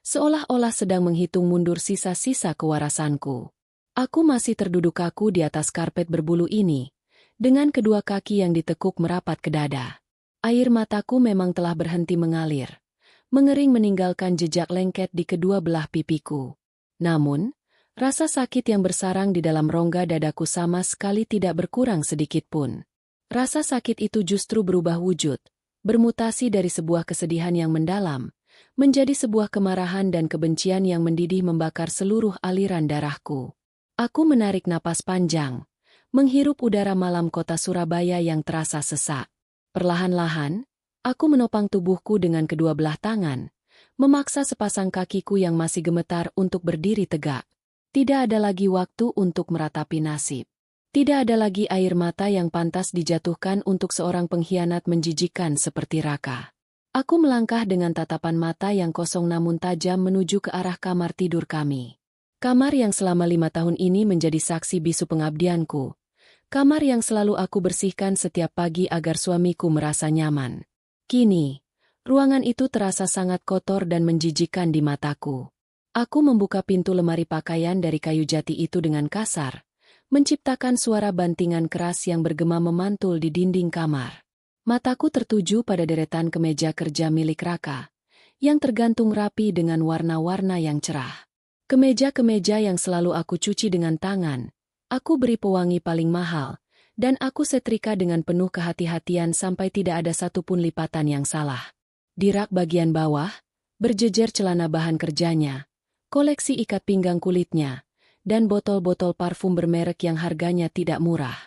seolah-olah sedang menghitung mundur sisa-sisa kewarasanku. Aku masih terduduk kaku di atas karpet berbulu ini, dengan kedua kaki yang ditekuk merapat ke dada. Air mataku memang telah berhenti mengalir, mengering meninggalkan jejak lengket di kedua belah pipiku. Namun, rasa sakit yang bersarang di dalam rongga dadaku sama sekali tidak berkurang sedikit pun. Rasa sakit itu justru berubah wujud, bermutasi dari sebuah kesedihan yang mendalam, menjadi sebuah kemarahan dan kebencian yang mendidih membakar seluruh aliran darahku. Aku menarik napas panjang, menghirup udara malam kota Surabaya yang terasa sesak. Perlahan-lahan, aku menopang tubuhku dengan kedua belah tangan, memaksa sepasang kakiku yang masih gemetar untuk berdiri tegak. Tidak ada lagi waktu untuk meratapi nasib. Tidak ada lagi air mata yang pantas dijatuhkan untuk seorang pengkhianat menjijikan seperti Raka. Aku melangkah dengan tatapan mata yang kosong namun tajam menuju ke arah kamar tidur kami. Kamar yang selama 5 tahun ini menjadi saksi bisu pengabdianku. Kamar yang selalu aku bersihkan setiap pagi agar suamiku merasa nyaman. Kini, Ruangan itu terasa sangat kotor dan menjijikkan di mataku. Aku membuka pintu lemari pakaian dari kayu jati itu dengan kasar, menciptakan suara bantingan keras yang bergema memantul di dinding kamar. Mataku tertuju pada deretan kemeja kerja milik Raka, yang tergantung rapi dengan warna-warna yang cerah. Kemeja-kemeja yang selalu aku cuci dengan tangan, aku beri pewangi paling mahal, dan aku setrika dengan penuh kehati-hatian sampai tidak ada satupun lipatan yang salah. Di rak bagian bawah, berjejer celana bahan kerjanya, koleksi ikat pinggang kulitnya, dan botol-botol parfum bermerek yang harganya tidak murah.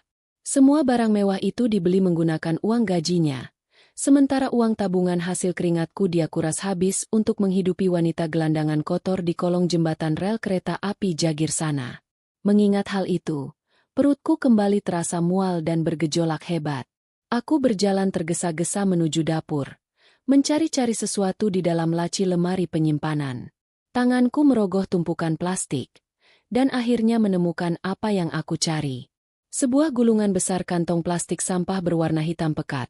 Semua barang mewah itu dibeli menggunakan uang gajinya, sementara uang tabungan hasil keringatku dia kuras habis untuk menghidupi wanita gelandangan kotor di kolong jembatan rel kereta api Jagir sana. Mengingat hal itu, perutku kembali terasa mual dan bergejolak hebat. Aku berjalan tergesa-gesa menuju dapur, mencari-cari sesuatu di dalam laci lemari penyimpanan. Tanganku merogoh tumpukan plastik, dan akhirnya menemukan apa yang aku cari. Sebuah gulungan besar kantong plastik sampah berwarna hitam pekat.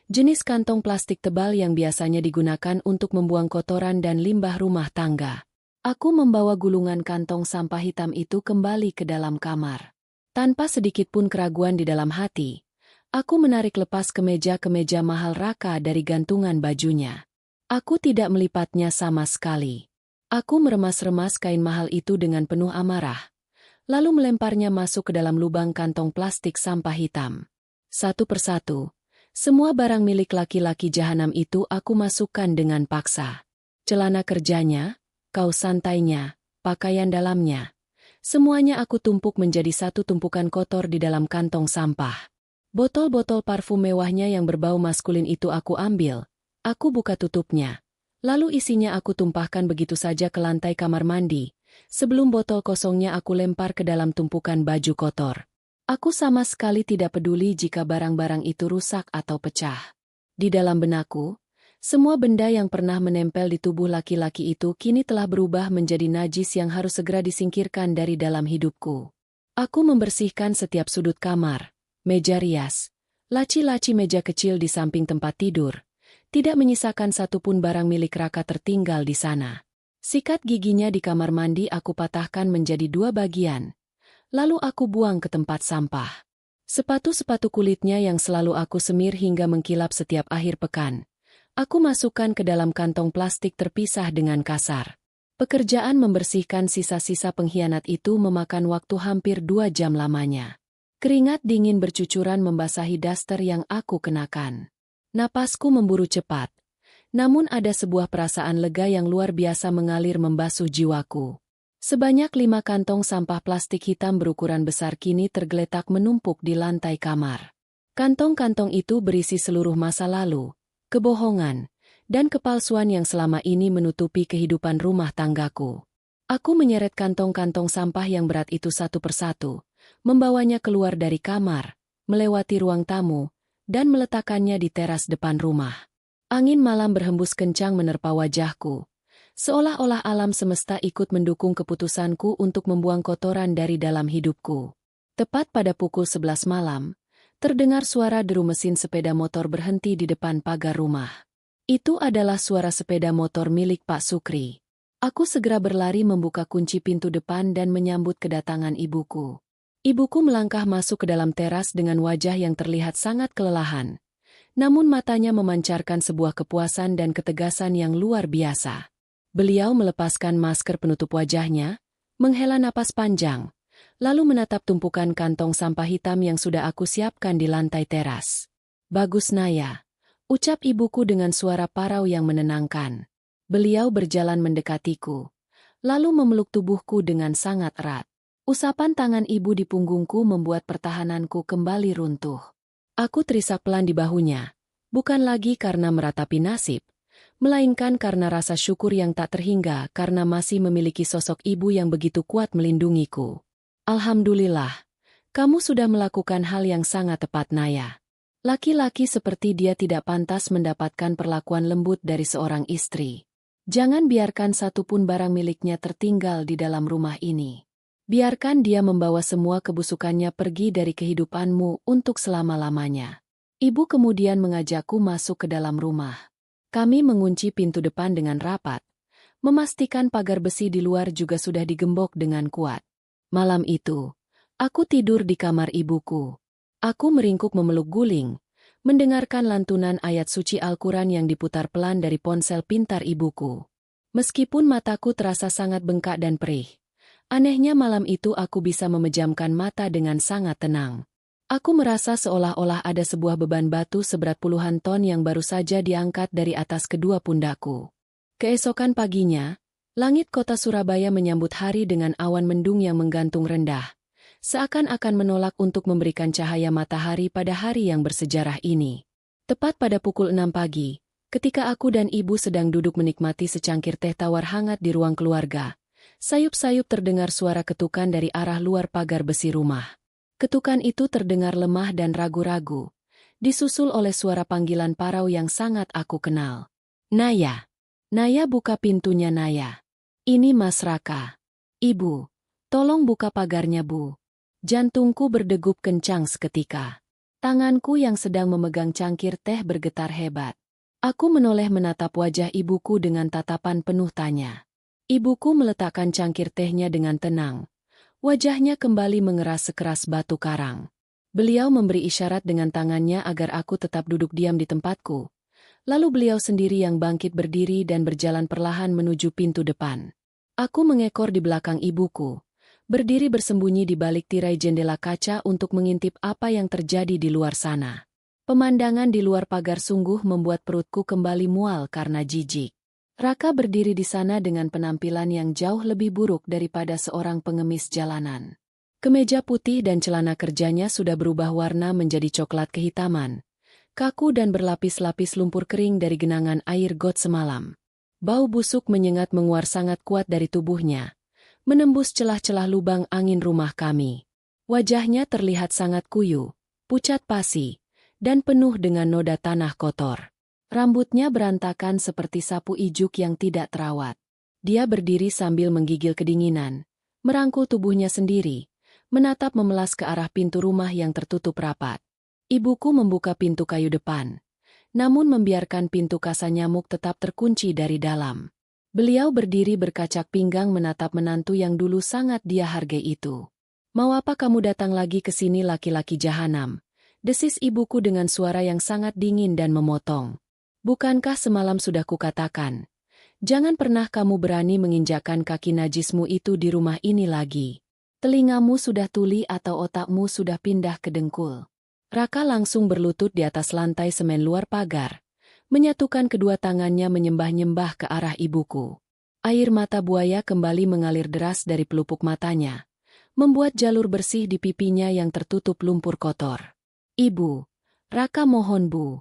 Jenis kantong plastik tebal yang biasanya digunakan untuk membuang kotoran dan limbah rumah tangga. Aku membawa gulungan kantong sampah hitam itu kembali ke dalam kamar. Tanpa sedikit pun keraguan di dalam hati, aku menarik lepas kemeja-kemeja mahal Raka dari gantungan bajunya. Aku tidak melipatnya sama sekali. Aku meremas-remas kain mahal itu dengan penuh amarah, lalu melemparnya masuk ke dalam lubang kantong plastik sampah hitam. Satu persatu, semua barang milik laki-laki jahanam itu aku masukkan dengan paksa. Celana kerjanya, kaos santainya, pakaian dalamnya, semuanya aku tumpuk menjadi satu tumpukan kotor di dalam kantong sampah. Botol-botol parfum mewahnya yang berbau maskulin itu aku ambil, aku buka tutupnya, lalu isinya aku tumpahkan begitu saja ke lantai kamar mandi. Sebelum botol kosongnya aku lempar ke dalam tumpukan baju kotor. Aku sama sekali tidak peduli jika barang-barang itu rusak atau pecah. Di dalam benakku, semua benda yang pernah menempel di tubuh laki-laki itu kini telah berubah menjadi najis yang harus segera disingkirkan dari dalam hidupku. Aku membersihkan setiap sudut kamar, meja rias, laci-laci meja kecil di samping tempat tidur, tidak menyisakan satupun barang milik Raka tertinggal di sana. Sikat giginya di kamar mandi aku patahkan menjadi 2 bagian, lalu aku buang ke tempat sampah. Sepatu-sepatu kulitnya yang selalu aku semir hingga mengkilap setiap akhir pekan, aku masukkan ke dalam kantong plastik terpisah dengan kasar. Pekerjaan membersihkan sisa-sisa pengkhianat itu memakan waktu hampir 2 jam lamanya. Keringat dingin bercucuran membasahi daster yang aku kenakan. Napasku memburu cepat, namun ada sebuah perasaan lega yang luar biasa mengalir membasuh jiwaku. Sebanyak 5 kantong sampah plastik hitam berukuran besar kini tergeletak menumpuk di lantai kamar. Kantong-kantong itu berisi seluruh masa lalu, kebohongan, dan kepalsuan yang selama ini menutupi kehidupan rumah tanggaku. Aku menyeret kantong-kantong sampah yang berat itu satu persatu, membawanya keluar dari kamar, melewati ruang tamu, dan meletakkannya di teras depan rumah. Angin malam berhembus kencang menerpa wajahku, seolah-olah alam semesta ikut mendukung keputusanku untuk membuang kotoran dari dalam hidupku. Tepat pada pukul 11 malam, terdengar suara deru mesin sepeda motor berhenti di depan pagar rumah. Itu adalah suara sepeda motor milik Pak Sukri. Aku segera berlari membuka kunci pintu depan dan menyambut kedatangan ibuku. Ibuku melangkah masuk ke dalam teras dengan wajah yang terlihat sangat kelelahan. Namun matanya memancarkan sebuah kepuasan dan ketegasan yang luar biasa. Beliau melepaskan masker penutup wajahnya, menghela napas panjang, lalu menatap tumpukan kantong sampah hitam yang sudah aku siapkan di lantai teras. "Bagus Naya," ucap ibuku dengan suara parau yang menenangkan. Beliau berjalan mendekatiku, lalu memeluk tubuhku dengan sangat erat. Usapan tangan ibu di punggungku membuat pertahananku kembali runtuh. Aku terisak pelan di bahunya, bukan lagi karena meratapi nasib, melainkan karena rasa syukur yang tak terhingga karena masih memiliki sosok ibu yang begitu kuat melindungiku. "Alhamdulillah, kamu sudah melakukan hal yang sangat tepat Naya. Laki-laki seperti dia tidak pantas mendapatkan perlakuan lembut dari seorang istri. Jangan biarkan satupun barang miliknya tertinggal di dalam rumah ini. Biarkan dia membawa semua kebusukannya pergi dari kehidupanmu untuk selama-lamanya." Ibu kemudian mengajakku masuk ke dalam rumah. Kami mengunci pintu depan dengan rapat, memastikan pagar besi di luar juga sudah digembok dengan kuat. Malam itu, aku tidur di kamar ibuku. Aku meringkuk memeluk guling, mendengarkan lantunan ayat suci Al-Quran yang diputar pelan dari ponsel pintar ibuku. Meskipun mataku terasa sangat bengkak dan perih, anehnya malam itu aku bisa memejamkan mata dengan sangat tenang. Aku merasa seolah-olah ada sebuah beban batu seberat puluhan ton yang baru saja diangkat dari atas kedua pundakku. Keesokan paginya, langit kota Surabaya menyambut hari dengan awan mendung yang menggantung rendah, seakan-akan menolak untuk memberikan cahaya matahari pada hari yang bersejarah ini. Tepat pada pukul 6 pagi, ketika aku dan ibu sedang duduk menikmati secangkir teh tawar hangat di ruang keluarga, sayup-sayup terdengar suara ketukan dari arah luar pagar besi rumah. Ketukan itu terdengar lemah dan ragu-ragu, disusul oleh suara panggilan parau yang sangat aku kenal. Naya. Naya, buka pintunya Naya. Ini Mas Raka. Ibu, tolong buka pagarnya Bu. Jantungku berdegup kencang seketika. Tanganku yang sedang memegang cangkir teh bergetar hebat. Aku menoleh menatap wajah ibuku dengan tatapan penuh tanya. Ibuku meletakkan cangkir tehnya dengan tenang. Wajahnya kembali mengeras sekeras batu karang. Beliau memberi isyarat dengan tangannya agar aku tetap duduk diam di tempatku. Lalu beliau sendiri yang bangkit berdiri dan berjalan perlahan menuju pintu depan. Aku mengekor di belakang ibuku, berdiri bersembunyi di balik tirai jendela kaca untuk mengintip apa yang terjadi di luar sana. Pemandangan di luar pagar sungguh membuat perutku kembali mual karena jijik. Raka berdiri di sana dengan penampilan yang jauh lebih buruk daripada seorang pengemis jalanan. Kemeja putih dan celana kerjanya sudah berubah warna menjadi coklat kehitaman, kaku dan berlapis-lapis lumpur kering dari genangan air got semalam. Bau busuk menyengat menguar sangat kuat dari tubuhnya, menembus celah-celah lubang angin rumah kami. Wajahnya terlihat sangat kuyu, pucat pasi, dan penuh dengan noda tanah kotor. Rambutnya berantakan seperti sapu ijuk yang tidak terawat. Dia berdiri sambil menggigil kedinginan, merangkul tubuhnya sendiri, menatap memelas ke arah pintu rumah yang tertutup rapat. Ibuku membuka pintu kayu depan, namun membiarkan pintu kasa nyamuk tetap terkunci dari dalam. Beliau berdiri berkacak pinggang menatap menantu yang dulu sangat dia hargai itu. "Mau apa kamu datang lagi ke sini laki-laki jahanam?" desis ibuku dengan suara yang sangat dingin dan memotong. "Bukankah semalam sudah kukatakan, jangan pernah kamu berani menginjakkan kaki najismu itu di rumah ini lagi. Telingamu sudah tuli atau otakmu sudah pindah ke dengkul." Raka langsung berlutut di atas lantai semen luar pagar, menyatukan kedua tangannya menyembah-nyembah ke arah ibuku. Air mata buaya kembali mengalir deras dari pelupuk matanya, membuat jalur bersih di pipinya yang tertutup lumpur kotor. "Ibu, Raka mohon Bu.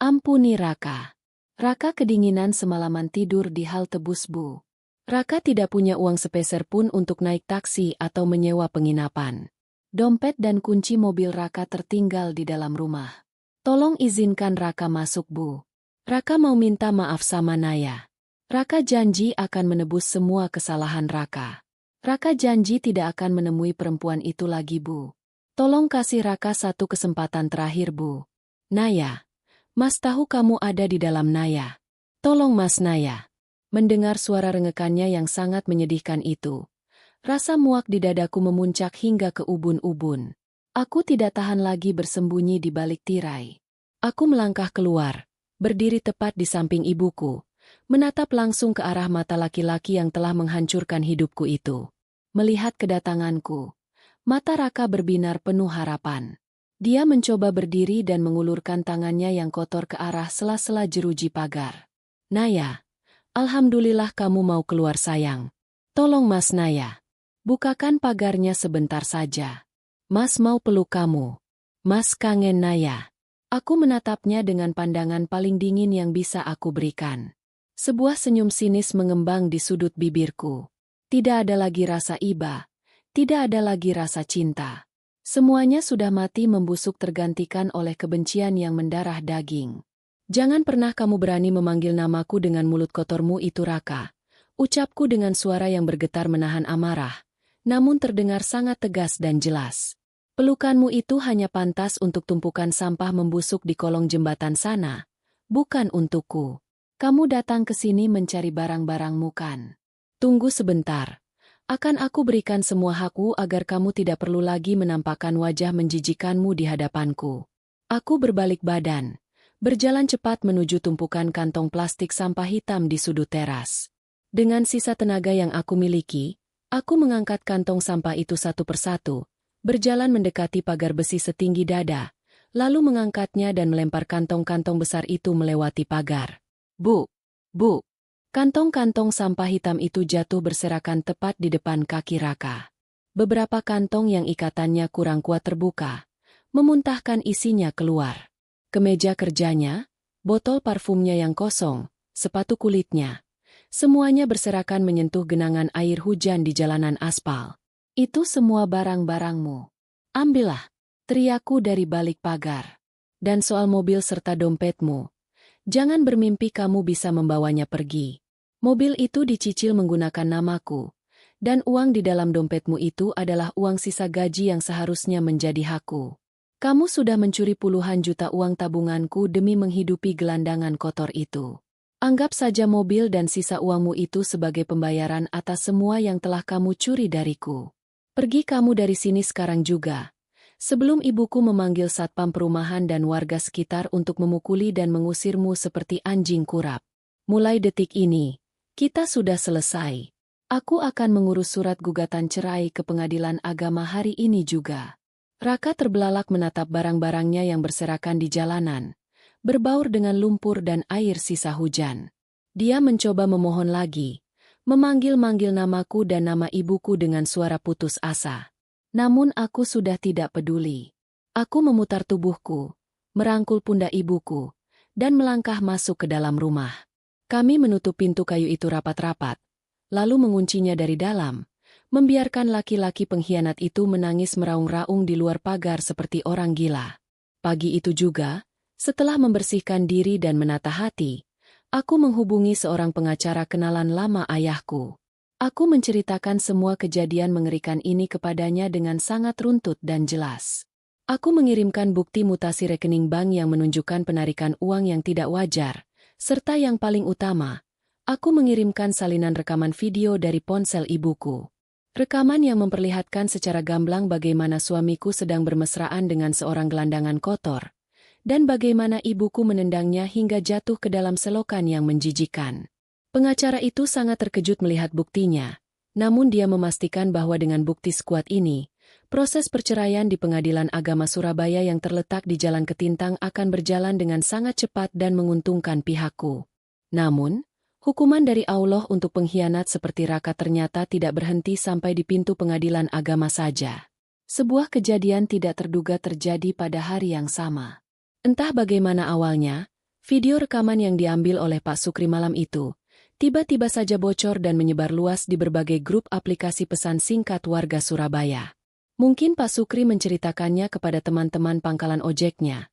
Ampuni Raka. Raka kedinginan semalaman tidur di halte bus Bu. Raka tidak punya uang sepeser pun untuk naik taksi atau menyewa penginapan. Dompet dan kunci mobil Raka tertinggal di dalam rumah. Tolong izinkan Raka masuk Bu. Raka mau minta maaf sama Naya. Raka janji akan menebus semua kesalahan Raka. Raka janji tidak akan menemui perempuan itu lagi Bu. Tolong kasih Raka satu kesempatan terakhir Bu. Naya. Mas tahu kamu ada di dalam Naya. Tolong Mas Naya." Mendengar suara rengekannya yang sangat menyedihkan itu, rasa muak di dadaku memuncak hingga ke ubun-ubun. Aku tidak tahan lagi bersembunyi di balik tirai. Aku melangkah keluar, berdiri tepat di samping ibuku, menatap langsung ke arah mata laki-laki yang telah menghancurkan hidupku itu. Melihat kedatanganku, mata Raka berbinar penuh harapan. Dia mencoba berdiri dan mengulurkan tangannya yang kotor ke arah sela-sela jeruji pagar. "Naya, alhamdulillah kamu mau keluar sayang. Tolong Mas Naya, bukakan pagarnya sebentar saja. Mas mau peluk kamu. Mas kangen Naya." Aku menatapnya dengan pandangan paling dingin yang bisa aku berikan. Sebuah senyum sinis mengembang di sudut bibirku. Tidak ada lagi rasa iba, tidak ada lagi rasa cinta. Semuanya sudah mati membusuk tergantikan oleh kebencian yang mendarah daging. "Jangan pernah kamu berani memanggil namaku dengan mulut kotormu itu Raka," ucapku dengan suara yang bergetar menahan amarah, namun terdengar sangat tegas dan jelas. "Pelukanmu itu hanya pantas untuk tumpukan sampah membusuk di kolong jembatan sana, bukan untukku. Kamu datang ke sini mencari barang-barangmu kan? Tunggu sebentar. Akan aku berikan semua hakku agar kamu tidak perlu lagi menampakkan wajah menjijikanmu di hadapanku. Aku berbalik badan, berjalan cepat menuju tumpukan kantong plastik sampah hitam di sudut teras. Dengan sisa tenaga yang aku miliki, aku mengangkat kantong sampah itu satu persatu, berjalan mendekati pagar besi setinggi dada, lalu mengangkatnya dan melempar kantong-kantong besar itu melewati pagar. Bu! Bu! Kantong-kantong sampah hitam itu jatuh berserakan tepat di depan kaki Raka. Beberapa kantong yang ikatannya kurang kuat terbuka, memuntahkan isinya keluar. Kemeja kerjanya, botol parfumnya yang kosong, sepatu kulitnya. Semuanya berserakan menyentuh genangan air hujan di jalanan aspal. Itu semua barang-barangmu. Ambillah, teriakku dari balik pagar. Dan soal mobil serta dompetmu, jangan bermimpi kamu bisa membawanya pergi. Mobil itu dicicil menggunakan namaku, dan uang di dalam dompetmu itu adalah uang sisa gaji yang seharusnya menjadi hakku. Kamu sudah mencuri puluhan juta uang tabunganku demi menghidupi gelandangan kotor itu. Anggap saja mobil dan sisa uangmu itu sebagai pembayaran atas semua yang telah kamu curi dariku. Pergi kamu dari sini sekarang juga, sebelum ibuku memanggil satpam perumahan dan warga sekitar untuk memukuli dan mengusirmu seperti anjing kurap. Mulai detik ini, kita sudah selesai. Aku akan mengurus surat gugatan cerai ke pengadilan agama hari ini juga. Raka terbelalak menatap barang-barangnya yang berserakan di jalanan, berbaur dengan lumpur dan air sisa hujan. Dia mencoba memohon lagi, memanggil-manggil namaku dan nama ibuku dengan suara putus asa. Namun aku sudah tidak peduli. Aku memutar tubuhku, merangkul pundak ibuku, dan melangkah masuk ke dalam rumah. Kami menutup pintu kayu itu rapat-rapat, lalu menguncinya dari dalam, membiarkan laki-laki pengkhianat itu menangis meraung-raung di luar pagar seperti orang gila. Pagi itu juga, setelah membersihkan diri dan menata hati, aku menghubungi seorang pengacara kenalan lama ayahku. Aku menceritakan semua kejadian mengerikan ini kepadanya dengan sangat runtut dan jelas. Aku mengirimkan bukti mutasi rekening bank yang menunjukkan penarikan uang yang tidak wajar, serta yang paling utama, aku mengirimkan salinan rekaman video dari ponsel ibuku. Rekaman yang memperlihatkan secara gamblang bagaimana suamiku sedang bermesraan dengan seorang gelandangan kotor, dan bagaimana ibuku menendangnya hingga jatuh ke dalam selokan yang menjijikan. Pengacara itu sangat terkejut melihat buktinya, namun dia memastikan bahwa dengan bukti sekuat ini, proses perceraian di Pengadilan Agama Surabaya yang terletak di Jalan Ketintang akan berjalan dengan sangat cepat dan menguntungkan pihakku. Namun, hukuman dari Allah untuk pengkhianat seperti Raka ternyata tidak berhenti sampai di pintu pengadilan agama saja. Sebuah kejadian tidak terduga terjadi pada hari yang sama. Entah bagaimana awalnya, video rekaman yang diambil oleh Pak Sukri malam itu, tiba-tiba saja bocor dan menyebar luas di berbagai grup aplikasi pesan singkat warga Surabaya. Mungkin Pak Sukri menceritakannya kepada teman-teman pangkalan ojeknya,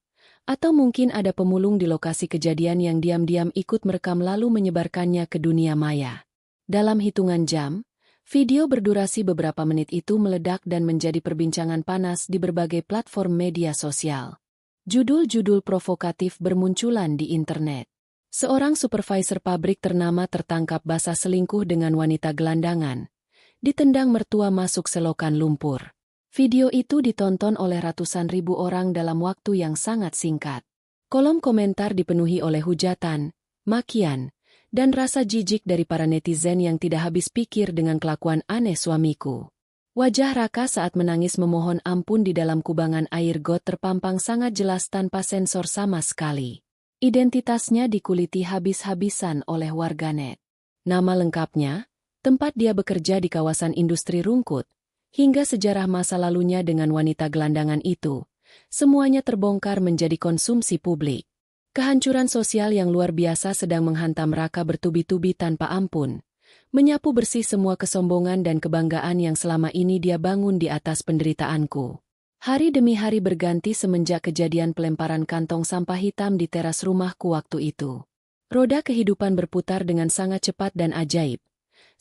atau mungkin ada pemulung di lokasi kejadian yang diam-diam ikut merekam lalu menyebarkannya ke dunia maya. Dalam hitungan jam, video berdurasi beberapa menit itu meledak dan menjadi perbincangan panas di berbagai platform media sosial. Judul-judul provokatif bermunculan di internet. Seorang supervisor pabrik ternama tertangkap basah selingkuh dengan wanita gelandangan, ditendang mertua masuk selokan lumpur. Video itu ditonton oleh ratusan ribu orang dalam waktu yang sangat singkat. Kolom komentar dipenuhi oleh hujatan, makian, dan rasa jijik dari para netizen yang tidak habis pikir dengan kelakuan aneh suamiku. Wajah Raka saat menangis memohon ampun di dalam kubangan air got terpampang sangat jelas tanpa sensor sama sekali. Identitasnya dikuliti habis-habisan oleh warganet. Nama lengkapnya, tempat dia bekerja di kawasan industri rungkut, hingga sejarah masa lalunya dengan wanita gelandangan itu, semuanya terbongkar menjadi konsumsi publik. Kehancuran sosial yang luar biasa sedang menghantam Raka bertubi-tubi tanpa ampun, menyapu bersih semua kesombongan dan kebanggaan yang selama ini dia bangun di atas penderitaanku. Hari demi hari berganti semenjak kejadian pelemparan kantong sampah hitam di teras rumahku waktu itu. Roda kehidupan berputar dengan sangat cepat dan ajaib,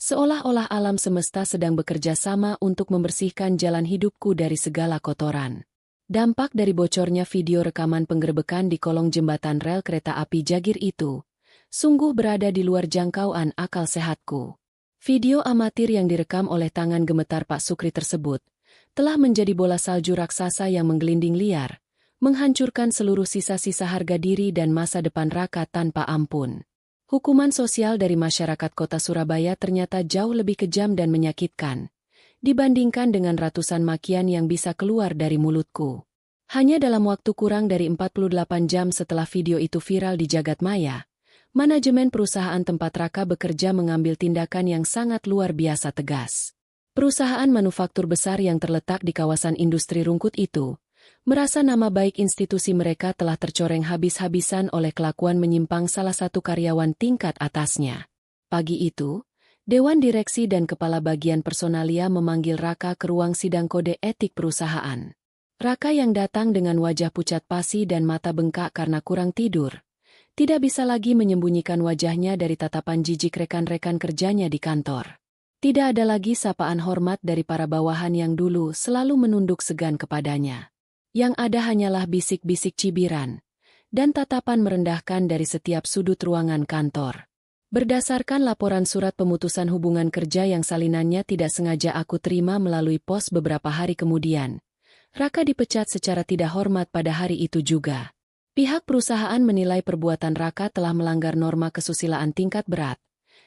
seolah-olah alam semesta sedang bekerja sama untuk membersihkan jalan hidupku dari segala kotoran. Dampak dari bocornya video rekaman penggerebekan di kolong jembatan rel kereta api Jagir itu, Sungguh berada di luar jangkauan akal sehatku. Video amatir yang direkam oleh tangan gemetar Pak Sukri tersebut telah menjadi bola salju raksasa yang menggelinding liar, menghancurkan seluruh sisa-sisa harga diri dan masa depan Raka tanpa ampun. Hukuman sosial dari masyarakat kota Surabaya ternyata jauh lebih kejam dan menyakitkan dibandingkan dengan ratusan makian yang bisa keluar dari mulutku. Hanya dalam waktu kurang dari 48 jam setelah video itu viral di jagat maya, manajemen perusahaan tempat Raka bekerja mengambil tindakan yang sangat luar biasa tegas. Perusahaan manufaktur besar yang terletak di kawasan industri rungkut itu merasa nama baik institusi mereka telah tercoreng habis-habisan oleh kelakuan menyimpang salah satu karyawan tingkat atasnya. Pagi itu, Dewan Direksi dan Kepala Bagian Personalia memanggil Raka ke ruang sidang kode etik perusahaan. Raka yang datang dengan wajah pucat pasi dan mata bengkak karena kurang tidur, tidak bisa lagi menyembunyikan wajahnya dari tatapan jijik rekan-rekan kerjanya di kantor. Tidak ada lagi sapaan hormat dari para bawahan yang dulu selalu menunduk segan kepadanya. Yang ada hanyalah bisik-bisik cibiran dan tatapan merendahkan dari setiap sudut ruangan kantor. Berdasarkan laporan surat pemutusan hubungan kerja yang salinannya tidak sengaja aku terima melalui pos beberapa hari kemudian, Raka dipecat secara tidak hormat pada hari itu juga. Pihak perusahaan menilai perbuatan Raka telah melanggar norma kesusilaan tingkat berat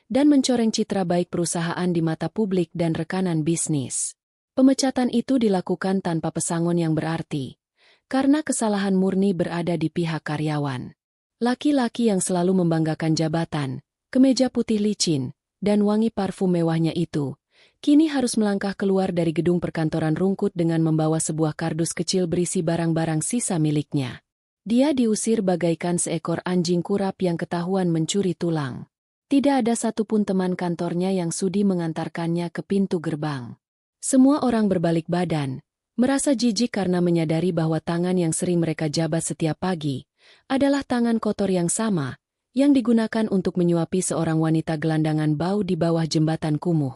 dan mencoreng citra baik perusahaan di mata publik dan rekanan bisnis. Pemecatan itu dilakukan tanpa pesangon yang berarti, karena kesalahan murni berada di pihak karyawan. Laki-laki yang selalu membanggakan jabatan, kemeja putih licin, dan wangi parfum mewahnya itu, kini harus melangkah keluar dari gedung perkantoran rungkut dengan membawa sebuah kardus kecil berisi barang-barang sisa miliknya. Dia diusir bagaikan seekor anjing kurap yang ketahuan mencuri tulang. Tidak ada satupun teman kantornya yang sudi mengantarkannya ke pintu gerbang. Semua orang berbalik badan, merasa jijik karena menyadari bahwa tangan yang sering mereka jabat setiap pagi adalah tangan kotor yang sama yang digunakan untuk menyuapi seorang wanita gelandangan bau di bawah jembatan kumuh.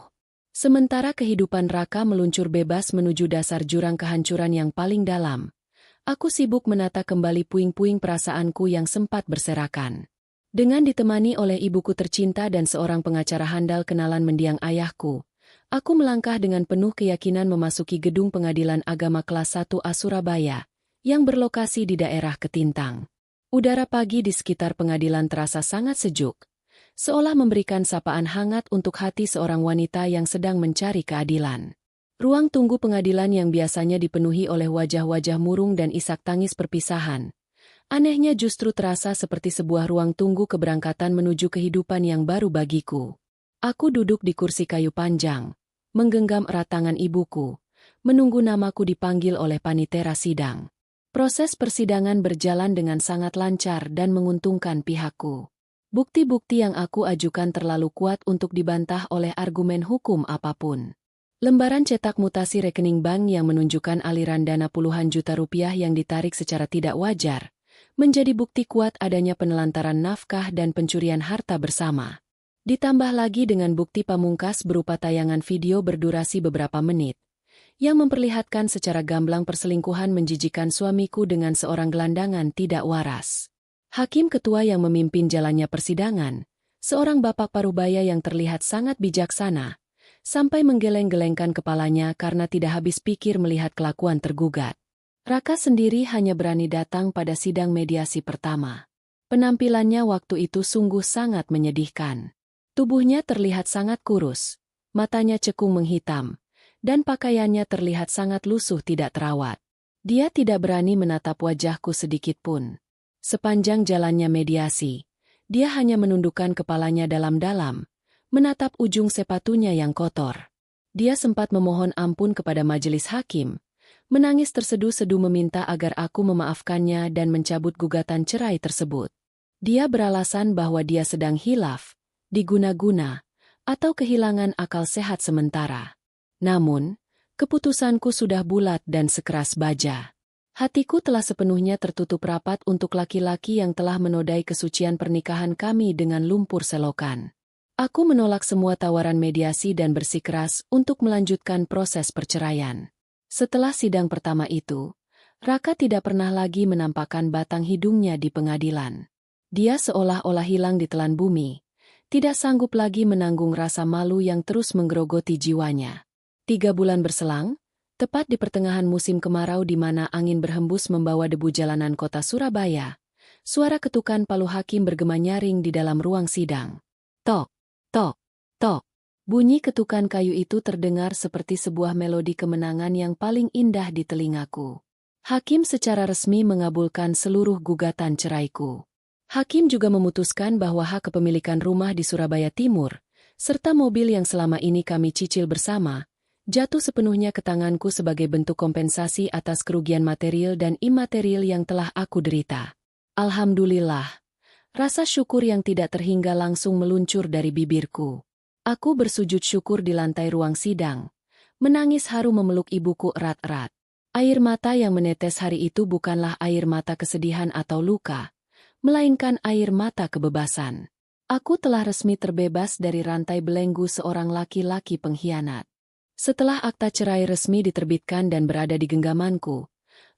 Sementara kehidupan Raka meluncur bebas menuju dasar jurang kehancuran yang paling dalam, aku sibuk menata kembali puing-puing perasaanku yang sempat berserakan. Dengan ditemani oleh ibuku tercinta dan seorang pengacara handal kenalan mendiang ayahku, aku melangkah dengan penuh keyakinan memasuki gedung pengadilan agama kelas 1A Surabaya, yang berlokasi di daerah Ketintang. Udara pagi di sekitar pengadilan terasa sangat sejuk, seolah memberikan sapaan hangat untuk hati seorang wanita yang sedang mencari keadilan. Ruang tunggu pengadilan yang biasanya dipenuhi oleh wajah-wajah murung dan isak tangis perpisahan, anehnya justru terasa seperti sebuah ruang tunggu keberangkatan menuju kehidupan yang baru bagiku. Aku duduk di kursi kayu panjang, menggenggam erat tangan ibuku, menunggu namaku dipanggil oleh panitera sidang. Proses persidangan berjalan dengan sangat lancar dan menguntungkan pihakku. Bukti-bukti yang aku ajukan terlalu kuat untuk dibantah oleh argumen hukum apapun. Lembaran cetak mutasi rekening bank yang menunjukkan aliran dana puluhan juta rupiah yang ditarik secara tidak wajar menjadi bukti kuat adanya penelantaran nafkah dan pencurian harta bersama. Ditambah lagi dengan bukti pamungkas berupa tayangan video berdurasi beberapa menit, yang memperlihatkan secara gamblang perselingkuhan menjijikan suamiku dengan seorang gelandangan tidak waras. Hakim ketua yang memimpin jalannya persidangan, seorang bapak parubaya yang terlihat sangat bijaksana, sampai menggeleng-gelengkan kepalanya karena tidak habis pikir melihat kelakuan tergugat. Raka sendiri hanya berani datang pada sidang mediasi pertama. Penampilannya waktu itu sungguh sangat menyedihkan. Tubuhnya terlihat sangat kurus, matanya cekung menghitam, dan pakaiannya terlihat sangat lusuh tidak terawat. Dia tidak berani menatap wajahku sedikit pun. Sepanjang jalannya mediasi, dia hanya menundukkan kepalanya dalam-dalam, menatap ujung sepatunya yang kotor. Dia sempat memohon ampun kepada majelis hakim, menangis terseduh-seduh meminta agar aku memaafkannya dan mencabut gugatan cerai tersebut. Dia beralasan bahwa dia sedang hilaf, diguna-guna, atau kehilangan akal sehat sementara. Namun, keputusanku sudah bulat dan sekeras baja. Hatiku telah sepenuhnya tertutup rapat untuk laki-laki yang telah menodai kesucian pernikahan kami dengan lumpur selokan. Aku menolak semua tawaran mediasi dan bersikeras untuk melanjutkan proses perceraian. Setelah sidang pertama itu, Raka tidak pernah lagi menampakkan batang hidungnya di pengadilan. Dia seolah-olah hilang di telan bumi, tidak sanggup lagi menanggung rasa malu yang terus menggerogoti jiwanya. 3 bulan berselang, tepat di pertengahan musim kemarau di mana angin berhembus membawa debu jalanan kota Surabaya, suara ketukan palu hakim bergema nyaring di dalam ruang sidang. Tok, tok, tok. Bunyi ketukan kayu itu terdengar seperti sebuah melodi kemenangan yang paling indah di telingaku. Hakim secara resmi mengabulkan seluruh gugatan ceraiku. Hakim juga memutuskan bahwa hak kepemilikan rumah di Surabaya Timur, serta mobil yang selama ini kami cicil bersama, jatuh sepenuhnya ke tanganku sebagai bentuk kompensasi atas kerugian material dan imaterial yang telah aku derita. Alhamdulillah. Rasa syukur yang tidak terhingga langsung meluncur dari bibirku. Aku bersujud syukur di lantai ruang sidang, menangis haru memeluk ibuku erat-erat. Air mata yang menetes hari itu bukanlah air mata kesedihan atau luka, melainkan air mata kebebasan. Aku telah resmi terbebas dari rantai belenggu seorang laki-laki pengkhianat. Setelah akta cerai resmi diterbitkan dan berada di genggamanku,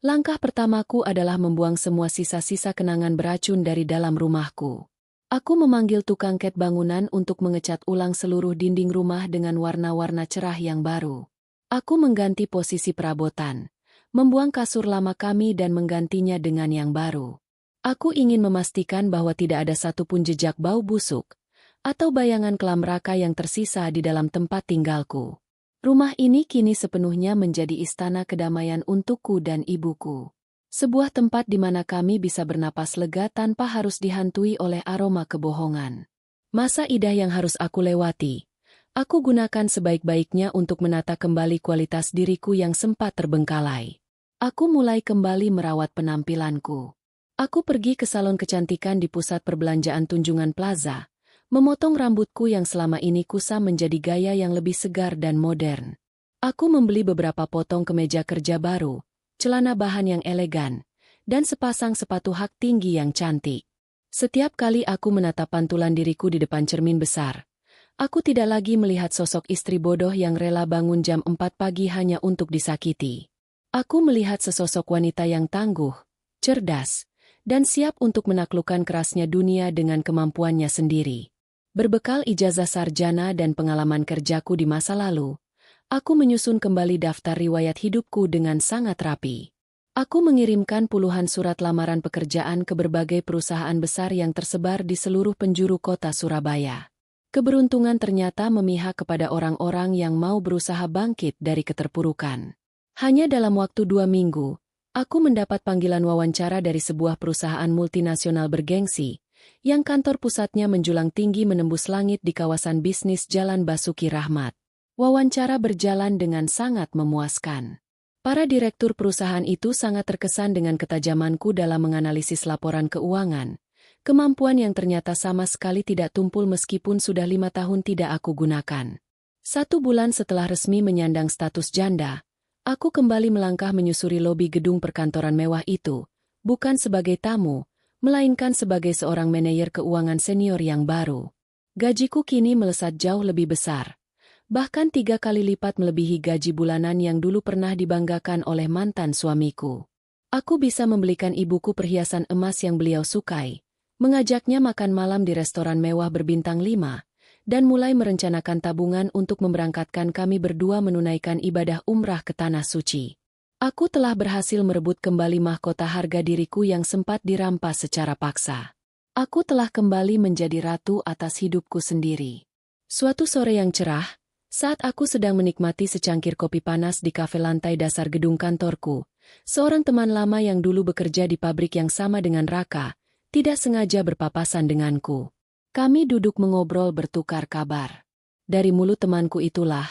langkah pertamaku adalah membuang semua sisa-sisa kenangan beracun dari dalam rumahku. Aku memanggil tukang cat bangunan untuk mengecat ulang seluruh dinding rumah dengan warna-warna cerah yang baru. Aku mengganti posisi perabotan, membuang kasur lama kami dan menggantinya dengan yang baru. Aku ingin memastikan bahwa tidak ada satupun jejak bau busuk atau bayangan kelam raka yang tersisa di dalam tempat tinggalku. Rumah ini kini sepenuhnya menjadi istana kedamaian untukku dan ibuku. Sebuah tempat di mana kami bisa bernapas lega tanpa harus dihantui oleh aroma kebohongan. Masa indah yang harus aku lewati, aku gunakan sebaik-baiknya untuk menata kembali kualitas diriku yang sempat terbengkalai. Aku mulai kembali merawat penampilanku. Aku pergi ke salon kecantikan di pusat perbelanjaan Tunjungan Plaza, memotong rambutku yang selama ini kusam menjadi gaya yang lebih segar dan modern. Aku membeli beberapa potong kemeja kerja baru, celana bahan yang elegan, dan sepasang sepatu hak tinggi yang cantik. Setiap kali aku menatap pantulan diriku di depan cermin besar, aku tidak lagi melihat sosok istri bodoh yang rela bangun jam 4 pagi hanya untuk disakiti. Aku melihat sesosok wanita yang tangguh, cerdas, dan siap untuk menaklukkan kerasnya dunia dengan kemampuannya sendiri. Berbekal ijazah sarjana dan pengalaman kerjaku di masa lalu, aku menyusun kembali daftar riwayat hidupku dengan sangat rapi. Aku mengirimkan puluhan surat lamaran pekerjaan ke berbagai perusahaan besar yang tersebar di seluruh penjuru kota Surabaya. Keberuntungan ternyata memihak kepada orang-orang yang mau berusaha bangkit dari keterpurukan. Hanya dalam waktu 2 minggu, aku mendapat panggilan wawancara dari sebuah perusahaan multinasional bergengsi, yang kantor pusatnya menjulang tinggi menembus langit di kawasan bisnis Jalan Basuki Rahmat. Wawancara berjalan dengan sangat memuaskan. Para direktur perusahaan itu sangat terkesan dengan ketajamanku dalam menganalisis laporan keuangan, kemampuan yang ternyata sama sekali tidak tumpul meskipun sudah 5 tahun tidak aku gunakan. 1 bulan setelah resmi menyandang status janda, aku kembali melangkah menyusuri lobi gedung perkantoran mewah itu, bukan sebagai tamu, melainkan sebagai seorang manajer keuangan senior yang baru. Gajiku kini melesat jauh lebih besar, bahkan 3 kali lipat melebihi gaji bulanan yang dulu pernah dibanggakan oleh mantan suamiku. Aku bisa membelikan ibuku perhiasan emas yang beliau sukai, mengajaknya makan malam di restoran mewah berbintang 5, dan mulai merencanakan tabungan untuk memberangkatkan kami berdua menunaikan ibadah umrah ke Tanah Suci. Aku telah berhasil merebut kembali mahkota harga diriku yang sempat dirampas secara paksa. Aku telah kembali menjadi ratu atas hidupku sendiri. Suatu sore yang cerah, saat aku sedang menikmati secangkir kopi panas di kafe lantai dasar gedung kantorku, seorang teman lama yang dulu bekerja di pabrik yang sama dengan Raka, tidak sengaja berpapasan denganku. Kami duduk mengobrol bertukar kabar. Dari mulut temanku itulah,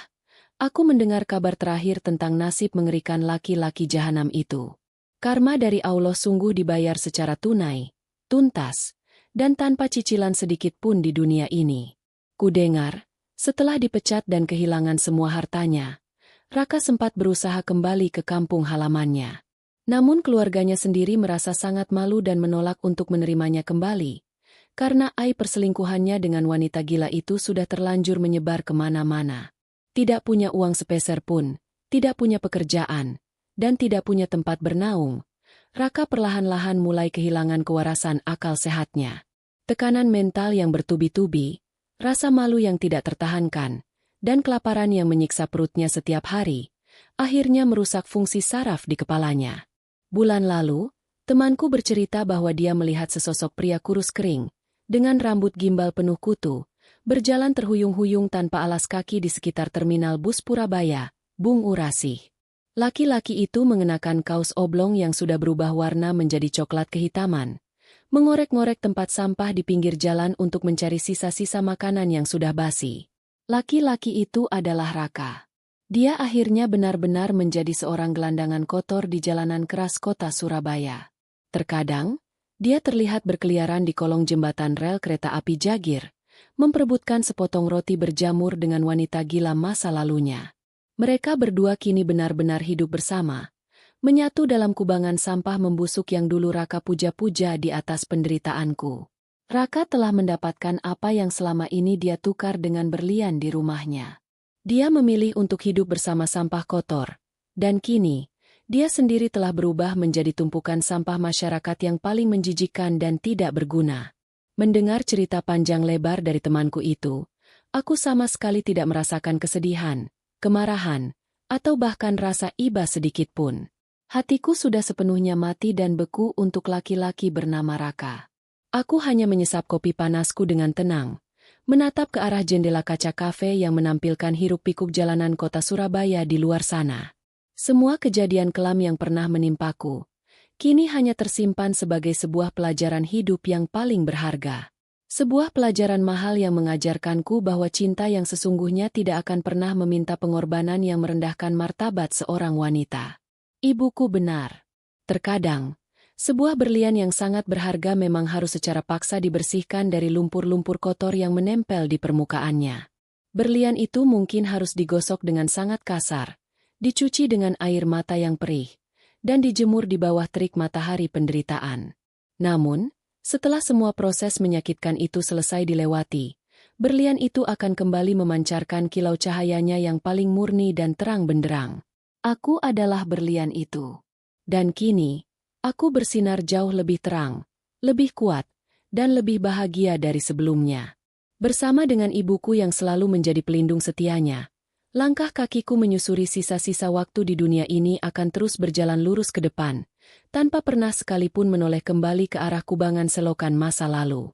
aku mendengar kabar terakhir tentang nasib mengerikan laki-laki jahanam itu. Karma dari Allah sungguh dibayar secara tunai, tuntas, dan tanpa cicilan sedikit pun di dunia ini. Kudengar, setelah dipecat dan kehilangan semua hartanya, Raka sempat berusaha kembali ke kampung halamannya. Namun keluarganya sendiri merasa sangat malu dan menolak untuk menerimanya kembali, karena aib perselingkuhannya dengan wanita gila itu sudah terlanjur menyebar kemana-mana. Tidak punya uang sepeser pun, tidak punya pekerjaan, dan tidak punya tempat bernaung, Raka perlahan-lahan mulai kehilangan kewarasan akal sehatnya. Tekanan mental yang bertubi-tubi, rasa malu yang tidak tertahankan, dan kelaparan yang menyiksa perutnya setiap hari, akhirnya merusak fungsi saraf di kepalanya. Bulan lalu, temanku bercerita bahwa dia melihat sesosok pria kurus kering, dengan rambut gimbal penuh kutu, berjalan terhuyung-huyung tanpa alas kaki di sekitar terminal bus Purabaya, Bung Urasih. Laki-laki itu mengenakan kaos oblong yang sudah berubah warna menjadi coklat kehitaman, mengorek-ngorek tempat sampah di pinggir jalan untuk mencari sisa-sisa makanan yang sudah basi. Laki-laki itu adalah Raka. Dia akhirnya benar-benar menjadi seorang gelandangan kotor di jalanan keras kota Surabaya. Terkadang, dia terlihat berkeliaran di kolong jembatan rel kereta api Jagir, memperebutkan sepotong roti berjamur dengan wanita gila masa lalunya. Mereka berdua kini benar-benar hidup bersama, menyatu dalam kubangan sampah membusuk yang dulu Raka puja-puja di atas penderitaanku. Raka telah mendapatkan apa yang selama ini dia tukar dengan berlian di rumahnya. Dia memilih untuk hidup bersama sampah kotor, dan kini, dia sendiri telah berubah menjadi tumpukan sampah masyarakat yang paling menjijikkan dan tidak berguna. Mendengar cerita panjang lebar dari temanku itu, aku sama sekali tidak merasakan kesedihan, kemarahan, atau bahkan rasa iba sedikit pun. Hatiku sudah sepenuhnya mati dan beku untuk laki-laki bernama Raka. Aku hanya menyesap kopi panasku dengan tenang, menatap ke arah jendela kaca kafe yang menampilkan hiruk-pikuk jalanan kota Surabaya di luar sana. Semua kejadian kelam yang pernah menimpaku, kini hanya tersimpan sebagai sebuah pelajaran hidup yang paling berharga. Sebuah pelajaran mahal yang mengajarkanku bahwa cinta yang sesungguhnya tidak akan pernah meminta pengorbanan yang merendahkan martabat seorang wanita. Ibuku benar. Terkadang, sebuah berlian yang sangat berharga memang harus secara paksa dibersihkan dari lumpur-lumpur kotor yang menempel di permukaannya. Berlian itu mungkin harus digosok dengan sangat kasar, dicuci dengan air mata yang perih, dan dijemur di bawah terik matahari penderitaan. Namun, setelah semua proses menyakitkan itu selesai dilewati, berlian itu akan kembali memancarkan kilau cahayanya yang paling murni dan terang benderang. Aku adalah berlian itu. Dan kini, aku bersinar jauh lebih terang, lebih kuat, dan lebih bahagia dari sebelumnya. Bersama dengan ibuku yang selalu menjadi pelindung setianya, langkah kakiku menyusuri sisa-sisa waktu di dunia ini akan terus berjalan lurus ke depan, tanpa pernah sekalipun menoleh kembali ke arah kubangan selokan masa lalu.